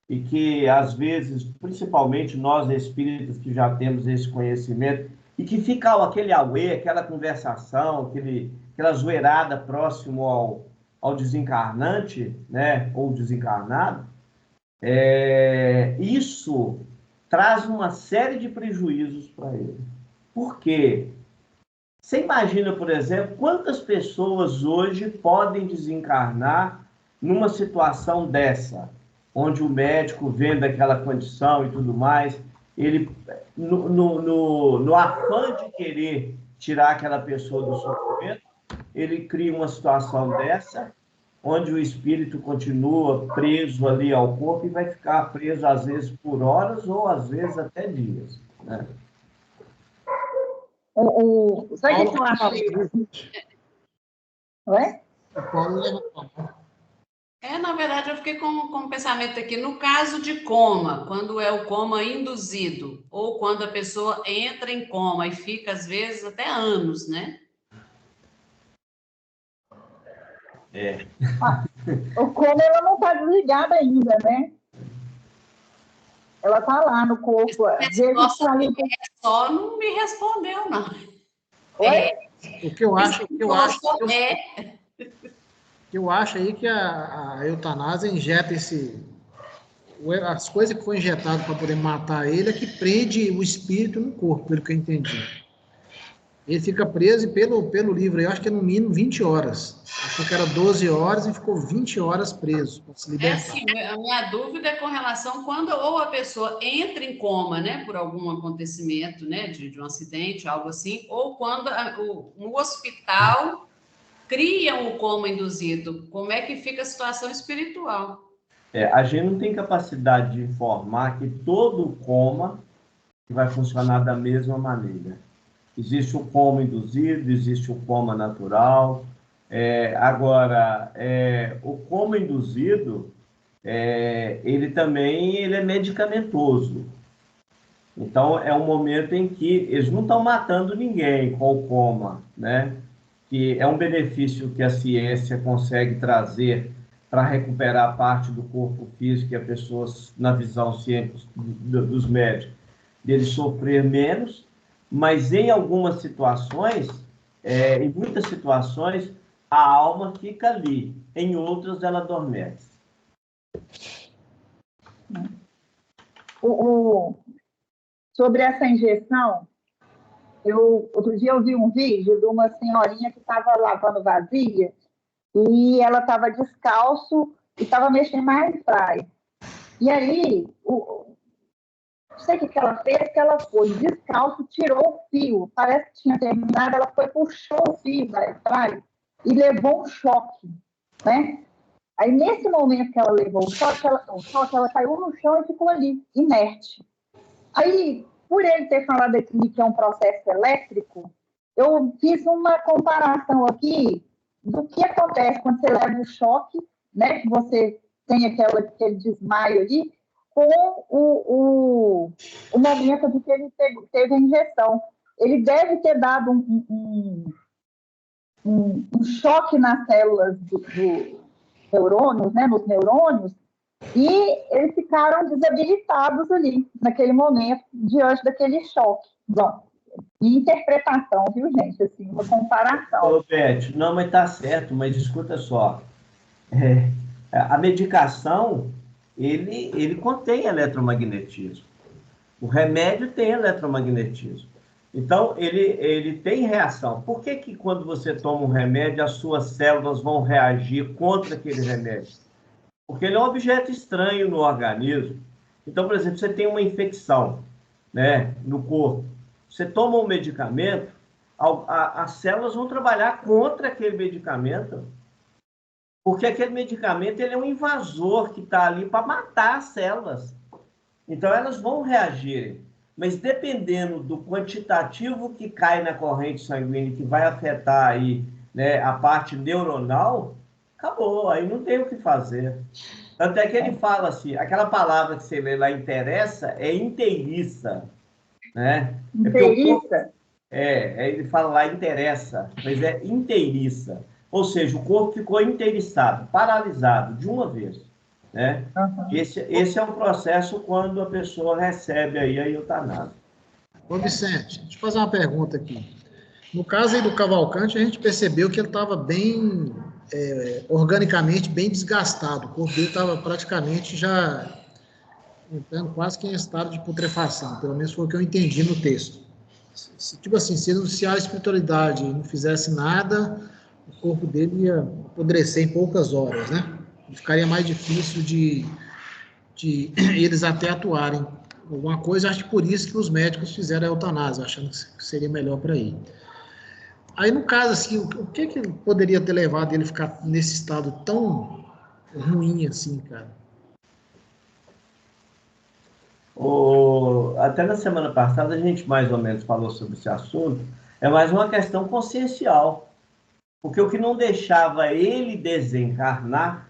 e que, às vezes, principalmente nós espíritas que já temos esse conhecimento, e que fica aquele auê, aquela conversação, aquela zoeirada próximo ao desencarnante, né, ou desencarnado, isso traz uma série de prejuízos para ele. Por quê? Você imagina, por exemplo, quantas pessoas hoje podem desencarnar numa situação dessa, onde o médico vendo aquela condição e tudo mais, ele, no afã de querer tirar aquela pessoa do sofrimento, ele cria uma situação dessa, onde o espírito continua preso ali ao corpo e vai ficar preso, às vezes, por horas ou, às vezes, até dias, né? Sabe o que eu achei? O Paulo levantou. Na verdade, eu fiquei com um pensamento aqui. No caso de coma, quando é o coma induzido, ou quando a pessoa entra em coma e fica, às vezes, até anos, né? O coma, ela não está desligada ainda, né? Ela está lá no corpo. Às vezes Nossa, ali... só não me respondeu, não. Oi? O que eu acho aí que a eutanásia injeta as coisas que foi injetado para poder matar ele é que prende o espírito no corpo, pelo que eu entendi. Ele fica preso e pelo livro, eu acho que é no mínimo 20 horas. Achou que era 12 horas e ficou 20 horas preso para se libertar. Assim, a minha dúvida é com relação quando ou a pessoa entra em coma, né, por algum acontecimento, né, de um acidente, algo assim, ou quando no hospital criam o coma induzido. Como é que fica a situação espiritual? A gente não tem capacidade de informar que todo coma vai funcionar da mesma maneira. Existe o coma induzido, existe o coma natural. Agora, o coma induzido, ele é medicamentoso. Então, é um momento em que eles não estão matando ninguém com o coma, né? Que é um benefício que a ciência consegue trazer para recuperar parte do corpo físico que a pessoa, na visão dos médicos, dele sofrer menos, mas em algumas situações, em muitas situações, a alma fica ali, em outras ela adormece. Sobre essa injeção, outro dia eu vi um vídeo de uma senhorinha que estava lavando vasilha e ela estava descalço e estava mexendo na airfryer. E aí, não sei o que ela fez, que ela foi descalço, tirou o fio, parece que tinha terminado, ela foi, puxou o fio da airfryer e levou um choque, né? Aí, nesse momento que ela levou o choque, ela caiu no chão e ficou ali, inerte. Aí, por ele ter falado aqui que é um processo elétrico, eu fiz uma comparação aqui do que acontece quando você leva o choque, né, que você tem aquele desmaio ali, com o momento de que ele teve a injeção. Ele deve ter dado um choque nas células do neurônios, né, nos neurônios, e eles ficaram desabilitados ali, naquele momento, diante daquele choque. Bom, interpretação, viu, gente? Assim, uma comparação. Ô, Beth, não, mas tá certo, mas escuta só. A medicação, ele contém eletromagnetismo. O remédio tem eletromagnetismo. Então, ele tem reação. Por que quando você toma um remédio, as suas células vão reagir contra aquele remédio? Porque ele é um objeto estranho no organismo. Então, por exemplo, você tem uma infecção, né, no corpo. Você toma um medicamento, as células vão trabalhar contra aquele medicamento, porque aquele medicamento ele é um invasor que está ali para matar as células. Então, elas vão reagir. Mas dependendo do quantitativo que cai na corrente sanguínea, que vai afetar aí, né, a parte neuronal, acabou, aí não tem o que fazer. Tanto é que ele fala assim, aquela palavra que você lê lá, interessa, é inteiriça, né? Inteiriça? Ele fala lá, interessa, mas é inteiriça. Ou seja, o corpo ficou inteiriçado, paralisado, de uma vez, né? Uhum. Esse é um processo quando a pessoa recebe aí a eutanásia. Ô, Vicente, deixa eu fazer uma pergunta aqui. No caso aí do Cavalcante, a gente percebeu que ele estava bem... organicamente bem desgastado. O corpo dele estava praticamente já entrando quase que em estado de putrefação, pelo menos foi o que eu entendi no texto. Tipo assim, se a espiritualidade não fizesse nada, o corpo dele ia apodrecer em poucas horas, né? E ficaria mais difícil de eles até atuarem. Alguma coisa, acho que por isso que os médicos fizeram a eutanásia, achando que seria melhor para ele. Aí, no caso, assim, o que poderia ter levado ele a ficar nesse estado tão ruim assim, cara? Até na semana passada a gente mais ou menos falou sobre esse assunto. É mais uma questão consciencial. Porque o que não deixava ele desencarnar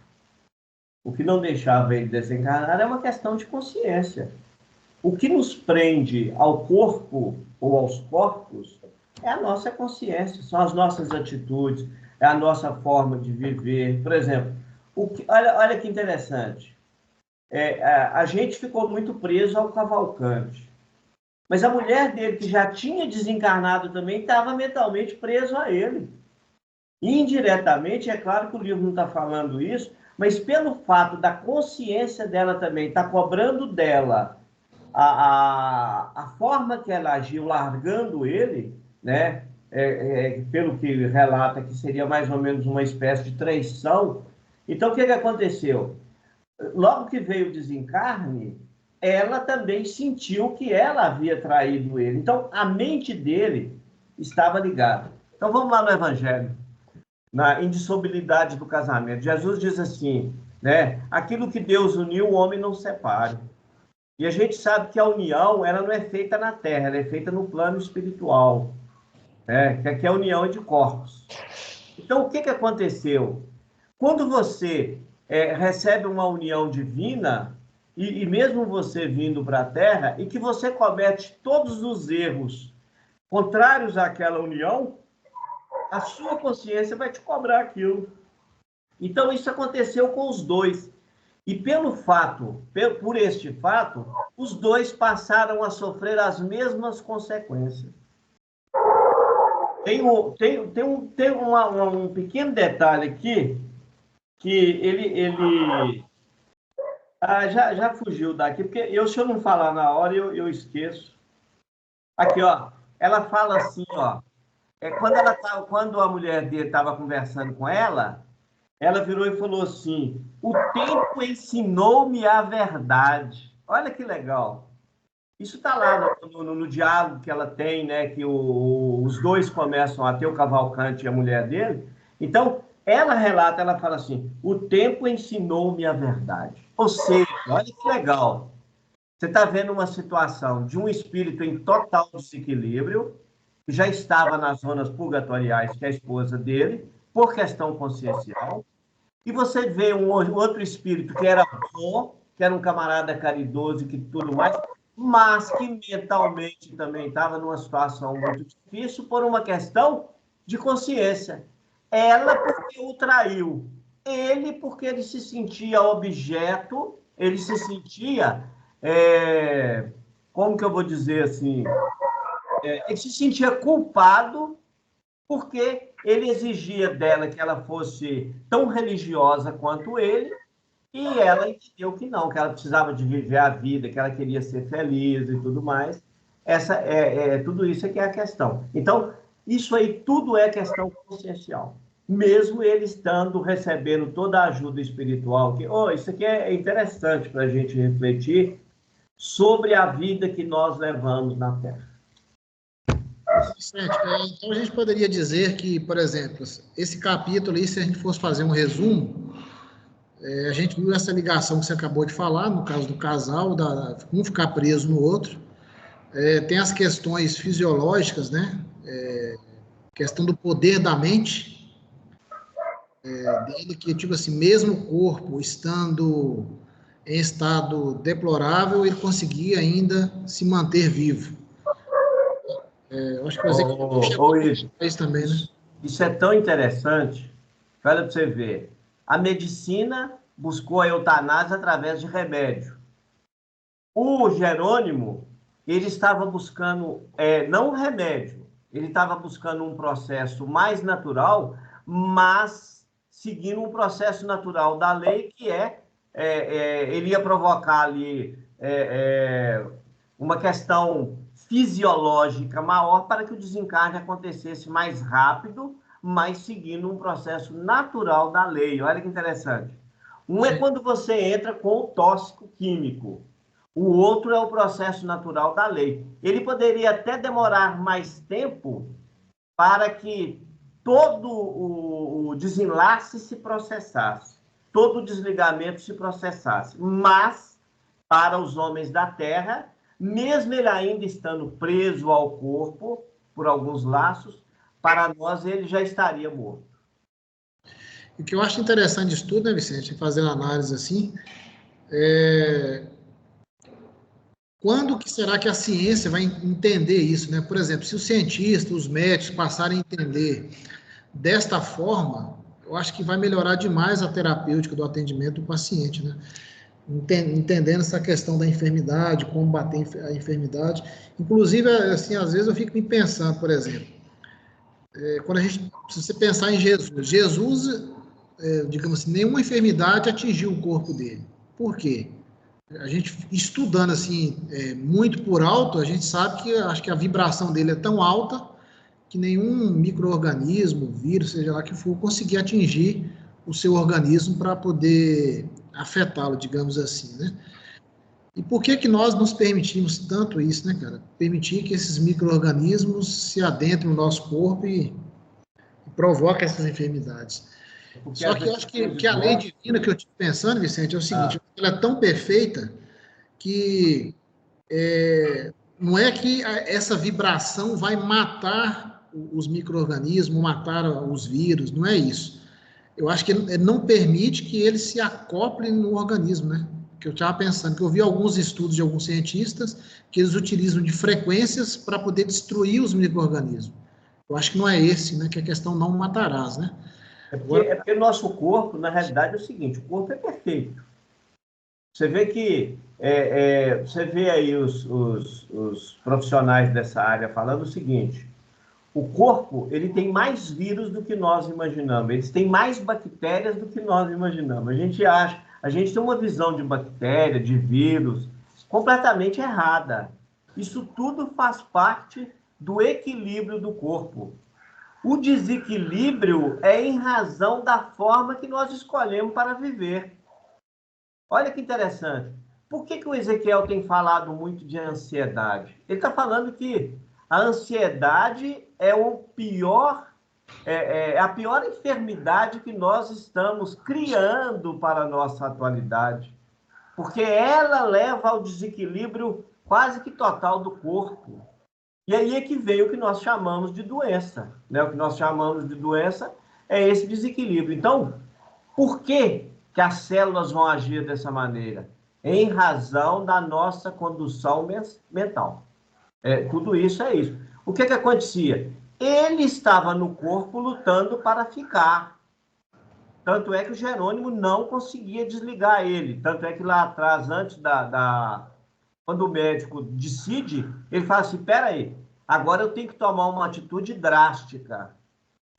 O que não deixava ele desencarnar é uma questão de consciência. O que nos prende ao corpo ou aos corpos é a nossa consciência, são as nossas atitudes, é a nossa forma de viver. Por exemplo, olha que interessante. A gente ficou muito preso ao Cavalcante. Mas a mulher dele, que já tinha desencarnado também, estava mentalmente preso a ele. E, indiretamente, é claro que o livro não está falando isso, mas pelo fato da consciência dela também estar cobrando dela a forma que ela agiu largando ele, né? Pelo que relata que seria mais ou menos uma espécie de traição. Então, o que aconteceu? Logo que veio o desencarne, ela também sentiu que ela havia traído ele. Então, a mente dele estava ligada. Então, vamos lá no Evangelho, na indissolubilidade do casamento. Jesus diz assim, né? Aquilo que Deus uniu, o homem não separe. E a gente sabe que a união, ela não é feita na terra, ela é feita no plano espiritual, né? Que a união é de corpos. Então, o que aconteceu? Quando você recebe uma união divina, e mesmo você vindo para a Terra, e que você comete todos os erros contrários àquela união, a sua consciência vai te cobrar aquilo. Então, isso aconteceu com os dois. E por este fato, os dois passaram a sofrer as mesmas consequências. Tem um pequeno detalhe aqui, que ele já fugiu daqui, porque se eu não falar na hora, eu esqueço. Aqui, ó, ela fala assim, ó, quando a mulher dele estava conversando com ela virou e falou assim, o tempo ensinou-me a verdade. Olha que legal. Isso está lá no diálogo que ela tem, né, que os dois começam a ter, o Cavalcante e a mulher dele. Então, ela relata, ela fala assim, o tempo ensinou-me a verdade. Ou seja, olha que legal. Você está vendo uma situação de um espírito em total desequilíbrio, que já estava nas zonas purgatoriais, que é a esposa dele, por questão consciencial, e você vê um outro espírito que era bom, que era um camarada caridoso e que tudo mais, mas que mentalmente também estava numa situação muito difícil por uma questão de consciência. Ela porque o traiu, ele porque ele se sentia objeto, ele se sentia, como que eu vou dizer assim, ele se sentia culpado porque ele exigia dela que ela fosse tão religiosa quanto ele, e ela entendeu que não, que ela precisava de viver a vida, que ela queria ser feliz e tudo mais. Tudo isso é que é a questão. Então, isso aí tudo é questão consciencial. Mesmo ele recebendo toda a ajuda espiritual, isso aqui é interessante para a gente refletir sobre a vida que nós levamos na Terra. Então, a gente poderia dizer que, por exemplo, esse capítulo aí, se a gente fosse fazer um resumo, a gente viu essa ligação que você acabou de falar, no caso do casal, um ficar preso no outro. Tem as questões fisiológicas, né? Questão do poder da mente, dele, que, tipo assim, mesmo o corpo estando em estado deplorável, ele conseguia ainda se manter vivo. Eu acho que isso também, né? Isso é tão interessante. Olha para você ver. A medicina buscou a eutanásia através de remédio. O Jerônimo, ele estava buscando, não remédio, ele estava buscando um processo mais natural, mas seguindo um processo natural da lei, que ele ia provocar ali uma questão fisiológica maior para que o desencarne acontecesse mais rápido, mas seguindo um processo natural da lei. Olha que interessante. Um é quando você entra com o tóxico químico. O outro é o processo natural da lei. Ele poderia até demorar mais tempo para que todo o desenlace se processasse, todo o desligamento se processasse. Mas, para os homens da Terra, mesmo ele ainda estando preso ao corpo por alguns laços, para nós ele já estaria morto. E o que eu acho interessante disso tudo, né, Vicente, fazendo análise assim, quando que será que a ciência vai entender isso, né? Por exemplo, se os cientistas, os médicos passarem a entender desta forma, eu acho que vai melhorar demais a terapêutica do atendimento do paciente, né? Entendendo essa questão da enfermidade, combater a enfermidade. Inclusive, assim, às vezes eu fico me pensando, por exemplo, se você pensar em Jesus, digamos assim, nenhuma enfermidade atingiu o corpo dele. Por quê? A gente estudando assim, muito por alto, a gente sabe que acho que a vibração dele é tão alta que nenhum micro-organismo, vírus, seja lá que for, conseguir atingir o seu organismo para poder afetá-lo, digamos assim, né? E por que que nós nos permitimos tanto isso, né, cara? Permitir que esses micro-organismos se adentrem no nosso corpo e provoquem essas enfermidades. Porque Só que eu acho que a lei divina que eu estive pensando, Vicente, é o seguinte, ela é tão perfeita que não é que essa vibração vai matar os micro-organismos, matar os vírus, não é isso. Eu acho que não permite que eles se acoplem no organismo, né? Que eu estava pensando, que eu vi alguns estudos de alguns cientistas que eles utilizam de frequências para poder destruir os micro-organismos. Eu acho que não é esse, né? Que a questão não matarás, né? Porque o nosso corpo, na realidade, é o seguinte, o corpo é perfeito. Você vê que você vê aí os profissionais dessa área falando o seguinte: o corpo ele tem mais vírus do que nós imaginamos, eles têm mais bactérias do que nós imaginamos. A gente tem uma visão de bactéria, de vírus, completamente errada. Isso tudo faz parte do equilíbrio do corpo. O desequilíbrio é em razão da forma que nós escolhemos para viver. Olha que interessante. Por que o Ezequiel tem falado muito de ansiedade? Ele está falando que a ansiedade é a pior enfermidade que nós estamos criando para a nossa atualidade, porque ela leva ao desequilíbrio quase que total do corpo. E aí é que vem o que nós chamamos de doença, né? O que nós chamamos de doença é esse desequilíbrio. Então, por que as células vão agir dessa maneira? Em razão da nossa condução mental. Tudo isso é isso. O que acontecia? Ele estava no corpo lutando para ficar. Tanto é que o Jerônimo não conseguia desligar ele. Tanto é que lá atrás, antes quando o médico decide, ele fala assim, peraí, agora eu tenho que tomar uma atitude drástica.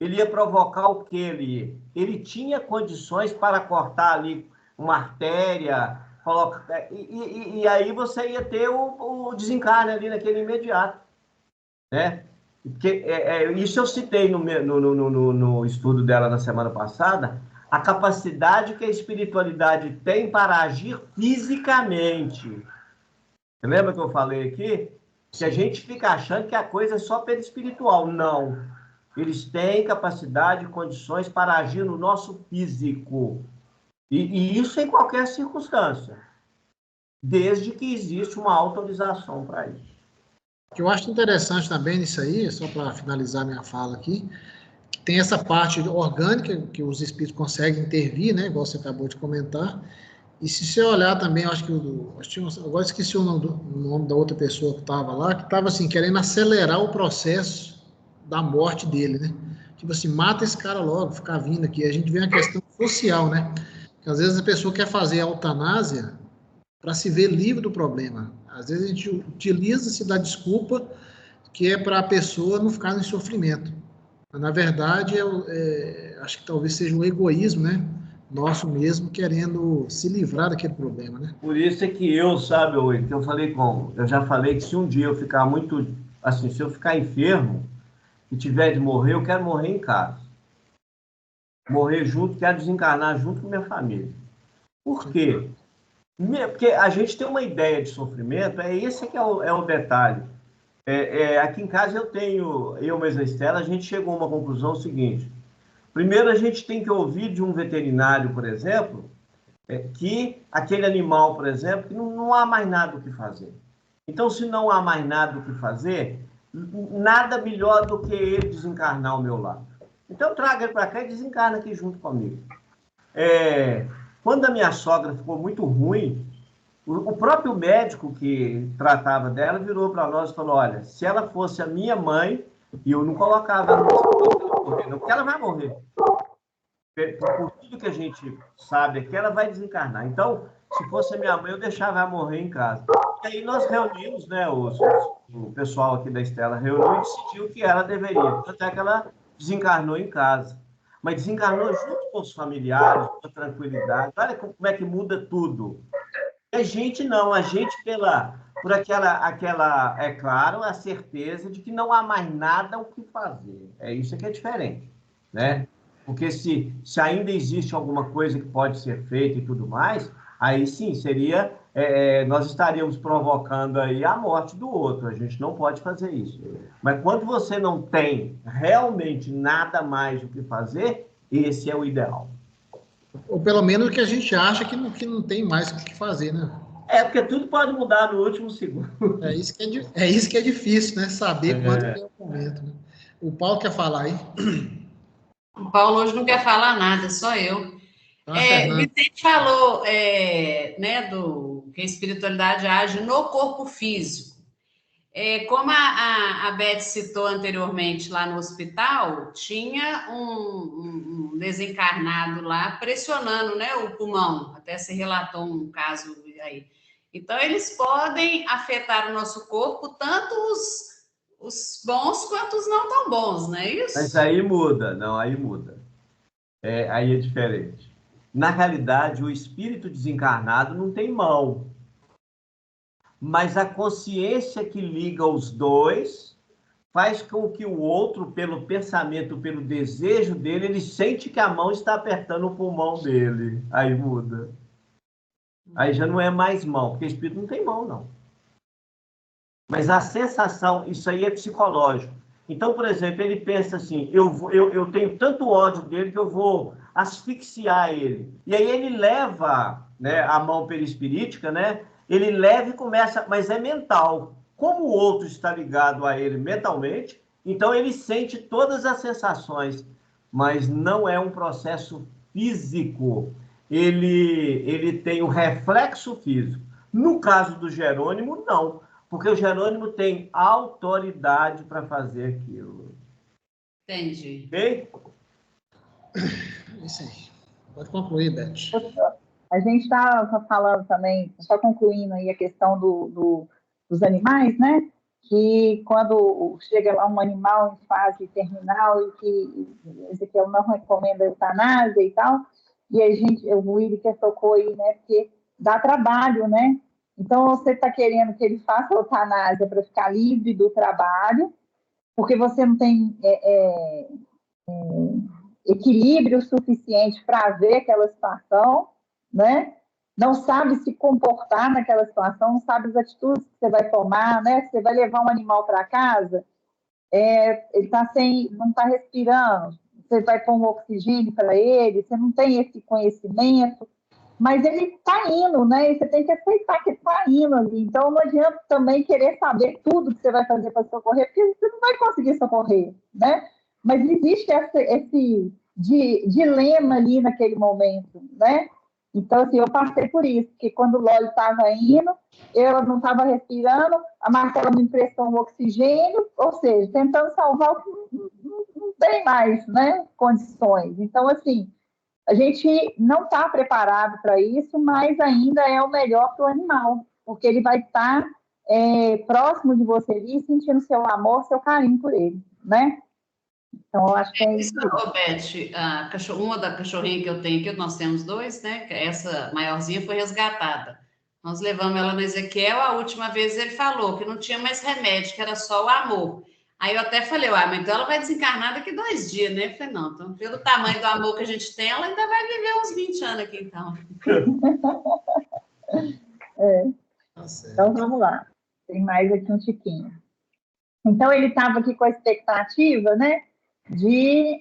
Ele ia provocar o quê? Ele tinha condições para cortar ali uma artéria, e aí você ia ter o desencarne ali naquele imediato, né? Porque, isso eu citei no estudo dela na semana passada, a capacidade que a espiritualidade tem para agir fisicamente. Você lembra que eu falei aqui? Que a gente fica achando que a coisa é só pelo espiritual. Não. Eles têm capacidade e condições para agir no nosso físico. E isso em qualquer circunstância. Desde que existe uma autorização para isso. O que eu acho interessante também nisso aí, só para finalizar minha fala aqui, que tem essa parte orgânica que os espíritos conseguem intervir, né? Igual você acabou de comentar. E se você olhar também, eu acho que agora esqueci o nome da outra pessoa que estava lá, que estava assim, querendo acelerar o processo da morte dele, né? Tipo assim, mata esse cara logo, ficar vindo aqui. A gente vê uma questão social, né? Que às vezes a pessoa quer fazer a eutanásia para se ver livre do problema. Às vezes a gente utiliza-se da desculpa que é para a pessoa não ficar em sofrimento. Mas, na verdade, acho que talvez seja um egoísmo, né? Nosso mesmo, querendo se livrar daquele problema, né? Por isso é que eu já falei que se um dia eu ficar muito, assim, se eu ficar enfermo e tiver de morrer, eu quero morrer em casa. Morrer junto, quero desencarnar junto com minha família. Por quê? Porque a gente tem uma ideia de sofrimento, esse que é o detalhe. Aqui em casa eu mesmo e a Estela, a gente chegou a uma conclusão seguinte. Primeiro, a gente tem que ouvir de um veterinário, por exemplo, que aquele animal, por exemplo, que não há mais nada o que fazer. Então, se não há mais nada o que fazer, nada melhor do que ele desencarnar ao meu lado. Então, traga ele para cá e desencarna aqui junto comigo. Quando a minha sogra ficou muito ruim, o próprio médico que tratava dela virou para nós e falou, olha, se ela fosse a minha mãe, e eu não colocava ela no hospital, porque ela vai morrer. Por tudo que a gente sabe aqui, ela vai desencarnar. Então, se fosse a minha mãe, eu deixava ela morrer em casa. E aí nós reunimos, né, o pessoal aqui da Estela reuniu e decidiu que ela deveria. Até que ela desencarnou em casa. Mas desencarnou junto com os familiares, com tranquilidade. Olha como é que muda tudo. E a gente não, a gente por aquela, é claro, a certeza de que não há mais nada o que fazer. É isso que é diferente, né? Porque se ainda existe alguma coisa que pode ser feita e tudo mais, aí sim, seria, nós estaríamos provocando aí a morte do outro. A gente não pode fazer isso. Mas quando você não tem realmente nada mais o que fazer, esse é o ideal. Ou pelo menos o que a gente acha que não tem mais o que fazer, né? Porque tudo pode mudar no último segundo. É isso que é difícil, né? Saber quando é o momento. Né? O Paulo quer falar aí. O Paulo hoje não quer falar nada, só eu. Vicente falou né, que a espiritualidade age no corpo físico. Como a Beth citou anteriormente lá no hospital, tinha um desencarnado lá pressionando, né, o pulmão, até se relatou um caso aí. Então, eles podem afetar o nosso corpo, tanto os bons quanto os não tão bons, não é isso? Mas aí muda, não, aí muda. Aí é diferente. Na realidade, o espírito desencarnado não tem mão. Mas a consciência que liga os dois faz com que o outro, pelo pensamento, pelo desejo dele, ele sente que a mão está apertando o pulmão dele. Aí muda. Aí já não é mais mão, porque o espírito não tem mão, não. Mas a sensação, isso aí é psicológico. Então, por exemplo, ele pensa assim, eu tenho tanto ódio dele que eu vou asfixiar ele. E aí ele leva, né, a mão perispirítica, né? Ele leva e começa, mas é mental. Como o outro está ligado a ele mentalmente, então ele sente todas as sensações, mas não é um processo físico. Ele tem o reflexo físico. No caso do Jerônimo, não. Porque o Jerônimo tem autoridade para fazer aquilo. Entendi. Ok? Isso aí. Pode concluir, Beth. A gente está falando também, só concluindo aí a questão dos animais, né? Que quando chega lá um animal em fase terminal e que Ezequiel não recomenda eutanásia e tal, e a gente, o Willi que tocou aí, né? Porque dá trabalho, né? Então, você está querendo que ele faça eutanásia para ficar livre do trabalho, porque você não tem equilíbrio suficiente para ver aquela situação, né? Não sabe se comportar naquela situação, não sabe as atitudes que você vai tomar, né? Você vai levar um animal para casa, ele não está respirando, você vai pôr um oxigênio para ele, você não tem esse conhecimento, mas ele está indo, né? E você tem que aceitar que ele está indo ali. Então, não adianta também querer saber tudo que você vai fazer para socorrer, porque você não vai conseguir socorrer, né? Mas existe esse dilema ali naquele momento, né? Então, assim, eu passei por isso, porque quando o Lólio estava indo, ela não estava respirando, a Marcela me emprestou um oxigênio, ou seja, tentando salvar o que não tem mais, né, condições. Então, assim, a gente não está preparado para isso, mas ainda é o melhor para o animal, porque ele vai estar próximo de você ali, sentindo seu amor, seu carinho por ele, né? Então, eu acho que é isso. Beth, uma da cachorrinha que eu tenho aqui, nós temos dois, né? Essa maiorzinha foi resgatada. Nós levamos ela no Ezequiel, a última vez ele falou que não tinha mais remédio, que era só o amor. Aí eu até falei, mas então ela vai desencarnar daqui 2 dias, né? Eu falei, não, então pelo tamanho do amor que a gente tem, ela ainda vai viver uns 20 anos aqui, então. Então, vamos lá. Tem mais aqui um tiquinho. Então, ele estava aqui com a expectativa, né, de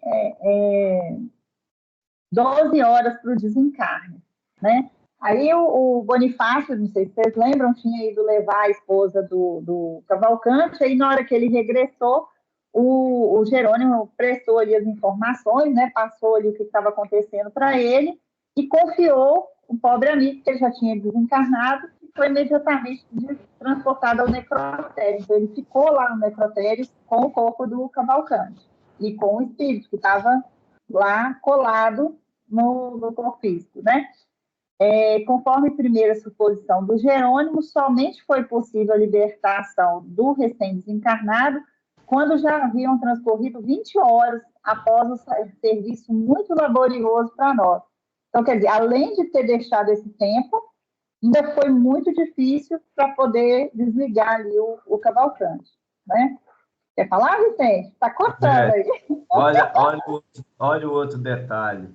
12 horas para o desencarne, né? Aí o Bonifácio, não sei se vocês lembram, tinha ido levar a esposa do Cavalcante, aí na hora que ele regressou, o Jerônimo prestou ali as informações, né, passou ali o que estava acontecendo para ele e confiou o pobre amigo, que ele já tinha desencarnado, e foi imediatamente transportado ao necrotério. Então, ele ficou lá no necrotério com o corpo do Cavalcante e com o espírito que estava lá colado no corpo físico, né? Conforme a primeira suposição do Jerônimo, somente foi possível a libertação do recém-desencarnado quando já haviam transcorrido 20 horas após o serviço muito laborioso para nós. Então, quer dizer, além de ter deixado esse tempo, ainda foi muito difícil para poder desligar ali o Cavalcante, né? Quer falar, Vicente? Está cortando aí. Olha o outro detalhe.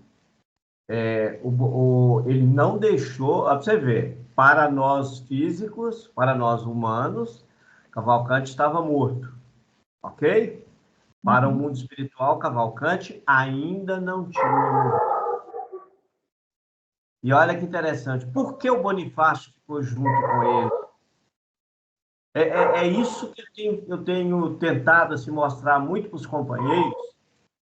Ele não deixou, para você ver, para nós físicos, para nós humanos, Cavalcante estava morto, ok? Para o mundo espiritual, Cavalcante ainda não tinha morrido. E olha que interessante, por que o Bonifácio ficou junto com ele? É isso que eu tenho tentado assim, mostrar muito para os companheiros,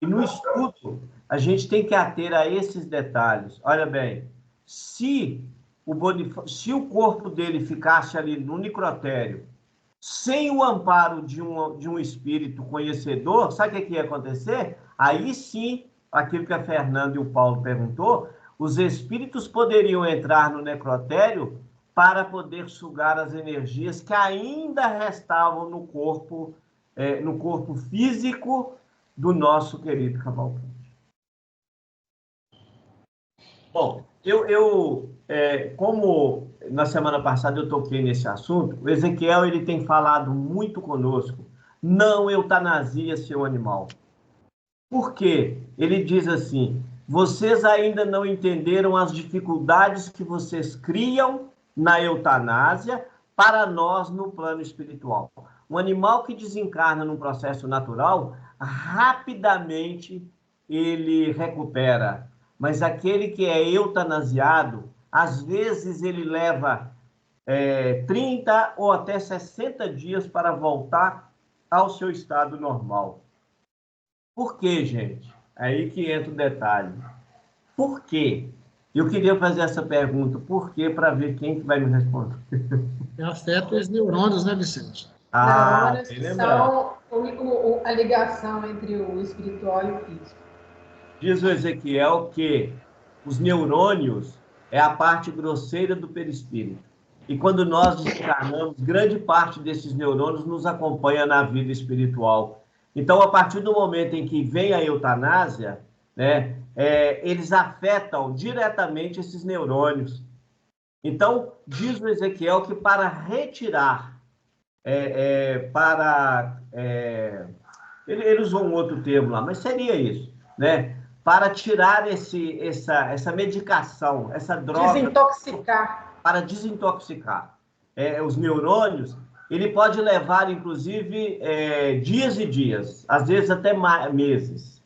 e no estudo a gente tem que ater a esses detalhes. Olha bem, se o corpo dele ficasse ali no necrotério, sem o amparo de um espírito conhecedor, sabe o que ia acontecer? Aí sim, aquilo que a Fernanda e o Paulo perguntou, os espíritos poderiam entrar no necrotério para poder sugar as energias que ainda restavam no corpo físico do nosso querido Cavalcante. Bom, como na semana passada eu toquei nesse assunto, o Ezequiel ele tem falado muito conosco, não eutanasia seu animal. Por quê? Ele diz assim, vocês ainda não entenderam as dificuldades que vocês criam na eutanásia para nós no plano espiritual. Um animal que desencarna num processo natural, rapidamente ele recupera. Mas aquele que é eutanasiado, às vezes ele leva 30 ou até 60 dias para voltar ao seu estado normal. Por quê, gente? Aí que entra o detalhe. Por quê? Eu queria fazer essa pergunta, por quê, para ver quem que vai me responder. Afeta os neurônios, né, Vicente? Neurônios que são a ligação entre o espiritual e o físico. Diz o Ezequiel que os neurônios é a parte grosseira do perispírito. E quando nós desencarnamos, grande parte desses neurônios nos acompanha na vida espiritual. Então, a partir do momento em que vem a eutanásia, né, eles afetam diretamente esses neurônios. Então, diz o Ezequiel que para retirar, ele usou um outro termo lá, mas seria isso, né? Para tirar essa medicação, essa droga... Desintoxicar. Para desintoxicar os neurônios, ele pode levar, inclusive, dias e dias, às vezes até meses.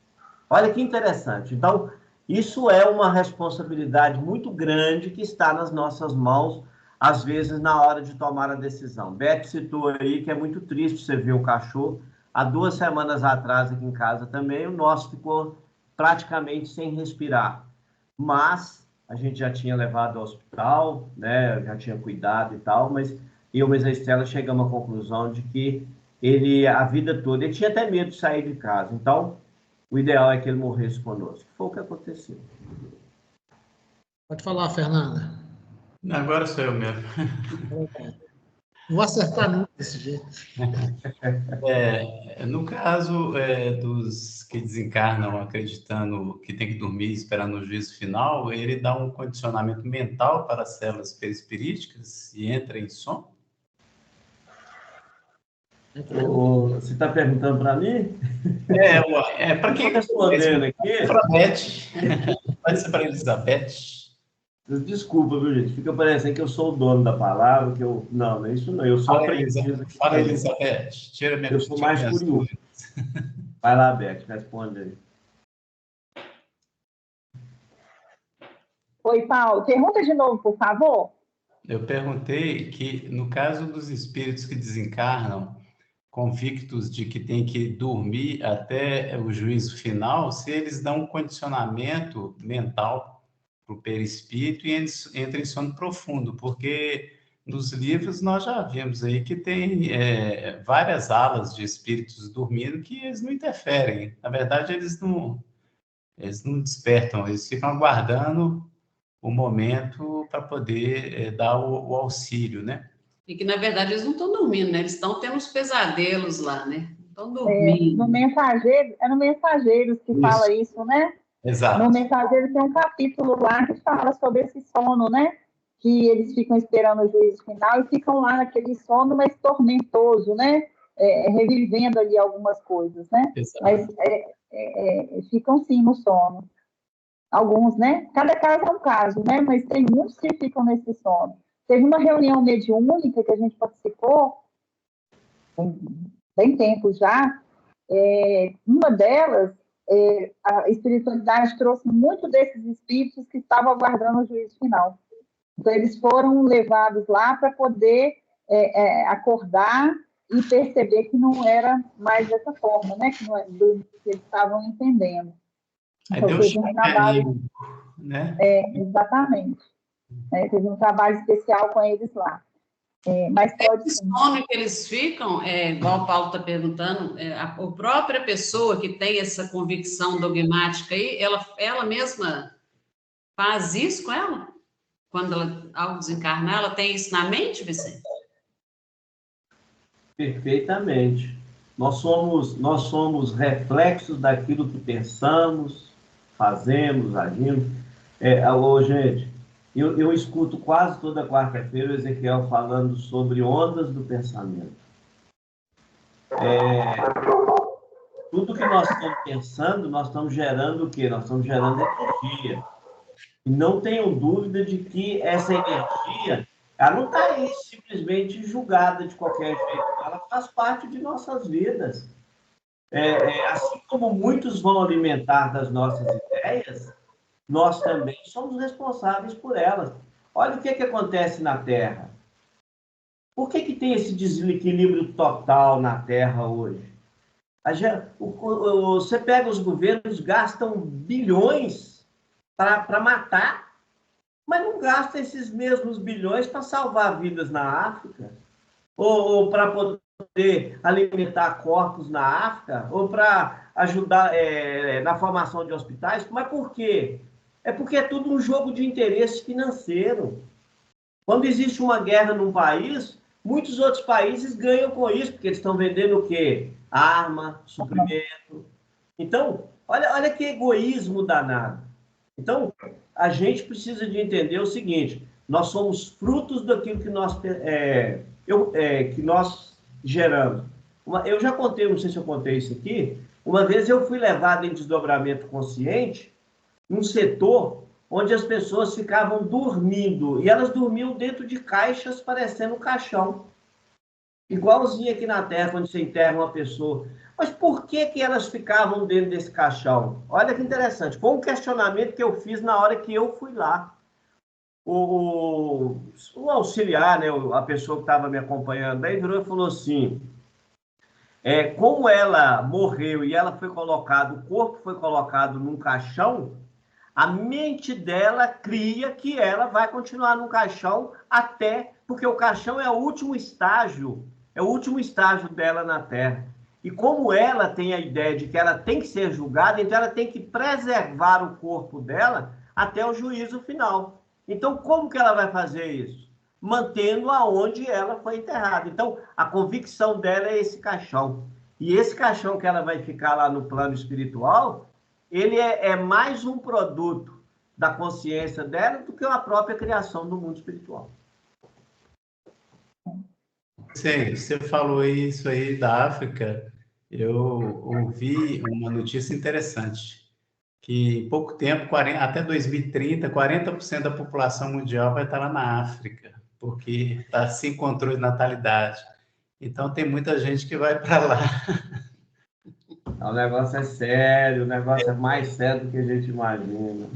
Olha que interessante. Então, isso é uma responsabilidade muito grande que está nas nossas mãos, às vezes, na hora de tomar a decisão. Beth citou aí que é muito triste você ver o cachorro. Há 2 semanas atrás, aqui em casa também, o nosso ficou praticamente sem respirar. Mas a gente já tinha levado ao hospital, né? Já tinha cuidado e tal, mas eu e a Estela chegamos à conclusão de que ele, a vida toda, ele tinha até medo de sair de casa. Então, o ideal é que ele morresse conosco. Foi o que aconteceu. Pode falar, Fernanda. Agora sou eu mesmo. Não vou acertar nunca desse jeito. No caso dos que desencarnam acreditando que tem que dormir esperando o juízo final, ele dá um condicionamento mental para as células perispiríticas e entra em sono? Você está perguntando para mim? Para quem está respondendo aqui? Para a Beth. Pode ser para a Elizabeth. Desculpa, viu, gente? Fica parecendo que eu sou o dono da palavra, que eu... Não, é isso não. Eu sou aprendiz. Fala, Elizabeth. Tira minha... Eu sou mais curioso. Vai lá, Beth, responde aí. Oi, Paulo. Pergunta de novo, por favor. Eu perguntei que, no caso dos espíritos que desencarnam convictos de que tem que dormir até o juízo final, se eles dão um condicionamento mental para o perispírito e entra em sono profundo, porque nos livros nós já vimos aí que tem várias alas de espíritos dormindo que eles não interferem. Na verdade, eles não despertam, eles ficam aguardando o momento para poder dar o auxílio, né? E que, na verdade, eles não estão dormindo, né? Eles estão tendo uns pesadelos lá, né? Não estão dormindo. No Mensageiros que fala isso, né? Exato. No Mensageiro tem um capítulo lá que fala sobre esse sono, né? Que eles ficam esperando o juízo final e ficam lá naquele sono, mas tormentoso, né? Revivendo ali algumas coisas, né? Exato. Mas ficam sim no sono. Alguns, né? Cada caso é um caso, né? Mas tem muitos que ficam nesse sono. Teve uma reunião mediúnica que a gente participou, tem tempo já. Uma delas, a espiritualidade trouxe muito desses espíritos que estavam aguardando o juízo final. Então, eles foram levados lá para poder acordar e perceber que não era mais dessa forma, né? Que eles estavam entendendo. Aí Então, deu teve um trabalho, né? Exatamente. Teve um trabalho especial com eles lá. Mas pode esse sono que eles ficam, igual o Paulo está perguntando, a própria pessoa que tem essa convicção dogmática aí, ela mesma faz isso com ela? Quando ela, ao desencarnar, ela tem isso na mente, Vicente? Perfeitamente. Nós somos reflexos daquilo que pensamos, fazemos, agimos. Gente, eu escuto quase toda quarta-feira o Ezequiel falando sobre ondas do pensamento. Tudo que nós estamos pensando, nós estamos gerando o quê? Nós estamos gerando energia. E não tenham dúvida de que essa energia, ela não está aí simplesmente julgada de qualquer jeito. Ela faz parte de nossas vidas. Assim como muitos vão alimentar das nossas ideias, nós também somos responsáveis por elas. Olha o que acontece na Terra. Por que tem esse desequilíbrio total na Terra hoje? Você pega os governos, gastam bilhões para matar, mas não gastam esses mesmos bilhões para salvar vidas na África, ou para poder alimentar corpos na África, ou para ajudar na formação de hospitais. Mas por quê? É porque é tudo um jogo de interesse financeiro. Quando existe uma guerra num país, muitos outros países ganham com isso, porque eles estão vendendo o quê? Arma, suprimento. Então, olha que egoísmo danado. Então, a gente precisa de entender o seguinte: nós somos frutos daquilo que nós geramos. Eu já contei, não sei se eu contei isso aqui, uma vez eu fui levado em desdobramento consciente num setor onde as pessoas ficavam dormindo, e elas dormiam dentro de caixas parecendo um caixão. Igualzinho aqui na Terra, quando você enterra uma pessoa. Mas por que elas ficavam dentro desse caixão? Olha que interessante. Foi um questionamento que eu fiz na hora que eu fui lá. O auxiliar, né, a pessoa que estava me acompanhando, aí virou e falou assim, como ela morreu e ela foi colocada, o corpo foi colocado num caixão, a mente dela cria que ela vai continuar no caixão porque o caixão é o último estágio dela na Terra. E como ela tem a ideia de que ela tem que ser julgada, então ela tem que preservar o corpo dela até o juízo final. Então, como que ela vai fazer isso? Mantendo aonde ela foi enterrada. Então, a convicção dela é esse caixão. E esse caixão que ela vai ficar lá no plano espiritual, ele é mais um produto da consciência dela do que a própria criação do mundo espiritual. Sim, você falou isso aí da África. Eu ouvi uma notícia interessante, que em pouco tempo, até 2030, 40% da população mundial vai estar lá na África, porque está sem controle de natalidade. Então, tem muita gente que vai para lá. O negócio é sério, o negócio é mais sério do que a gente imagina.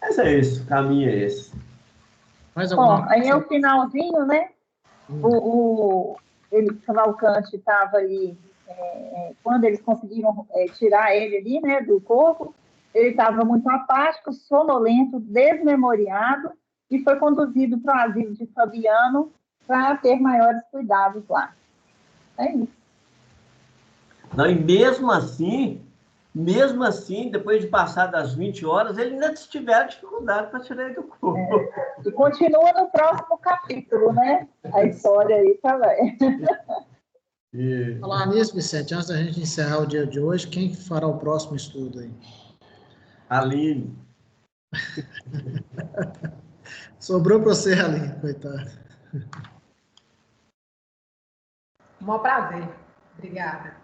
Mas é isso, o caminho é esse. Bom, aí é o finalzinho, né? Cavalcante estava ali, quando eles conseguiram tirar ele ali, né, do corpo, ele estava muito apático, sonolento, desmemoriado, e foi conduzido para o asilo de Fabiano para ter maiores cuidados lá. É isso. Não, e mesmo assim, depois de passar das 20 horas, ele ainda tiver dificuldade para tirar ele do corpo. E continua no próximo capítulo, né? A história aí também. Falar nisso, Vicente, antes da gente encerrar o dia de hoje, quem fará o próximo estudo aí? Aline. Sobrou para você, Aline, coitado. Um maior prazer. Obrigada.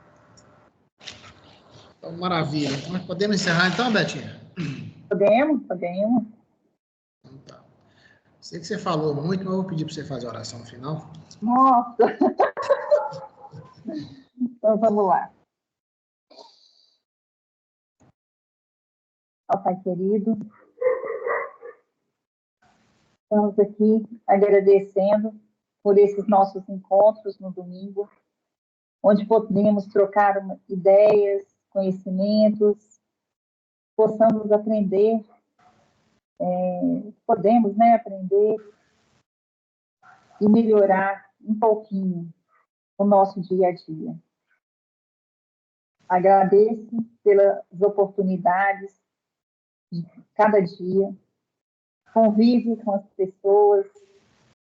Então, maravilha. Nós podemos encerrar então, Betinha? Podemos. Então, tá. Sei que você falou muito, mas eu vou pedir para você fazer a oração final. Nossa! Então, vamos lá. Ó Pai querido, estamos aqui agradecendo por esses nossos encontros no domingo, onde podemos trocar ideias, conhecimentos, possamos aprender, podemos, né, aprender e melhorar um pouquinho o nosso dia a dia. Agradeço pelas oportunidades de cada dia, convive com as pessoas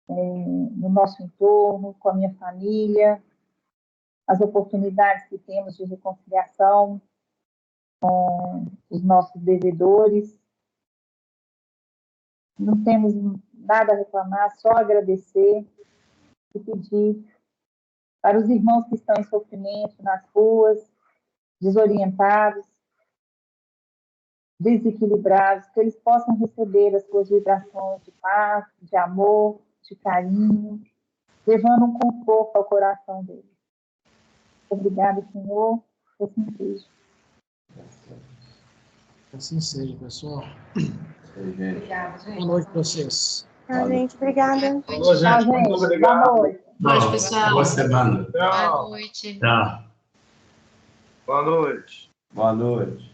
no nosso entorno, com a minha família, as oportunidades que temos de reconciliação com os nossos devedores. Não temos nada a reclamar, só agradecer e pedir para os irmãos que estão em sofrimento nas ruas, desorientados, desequilibrados, que eles possam receber as suas vibrações de paz, de amor, de carinho, levando um conforto ao coração deles. Obrigada, Senhor, assim seja. Assim seja, pessoal. Obrigada, gente. Boa noite para vocês. Tchau, gente. Obrigada. Tchau, gente. Boa noite. Boa noite, pessoal. Boa semana. Boa noite. Tchau. Boa noite. Boa noite.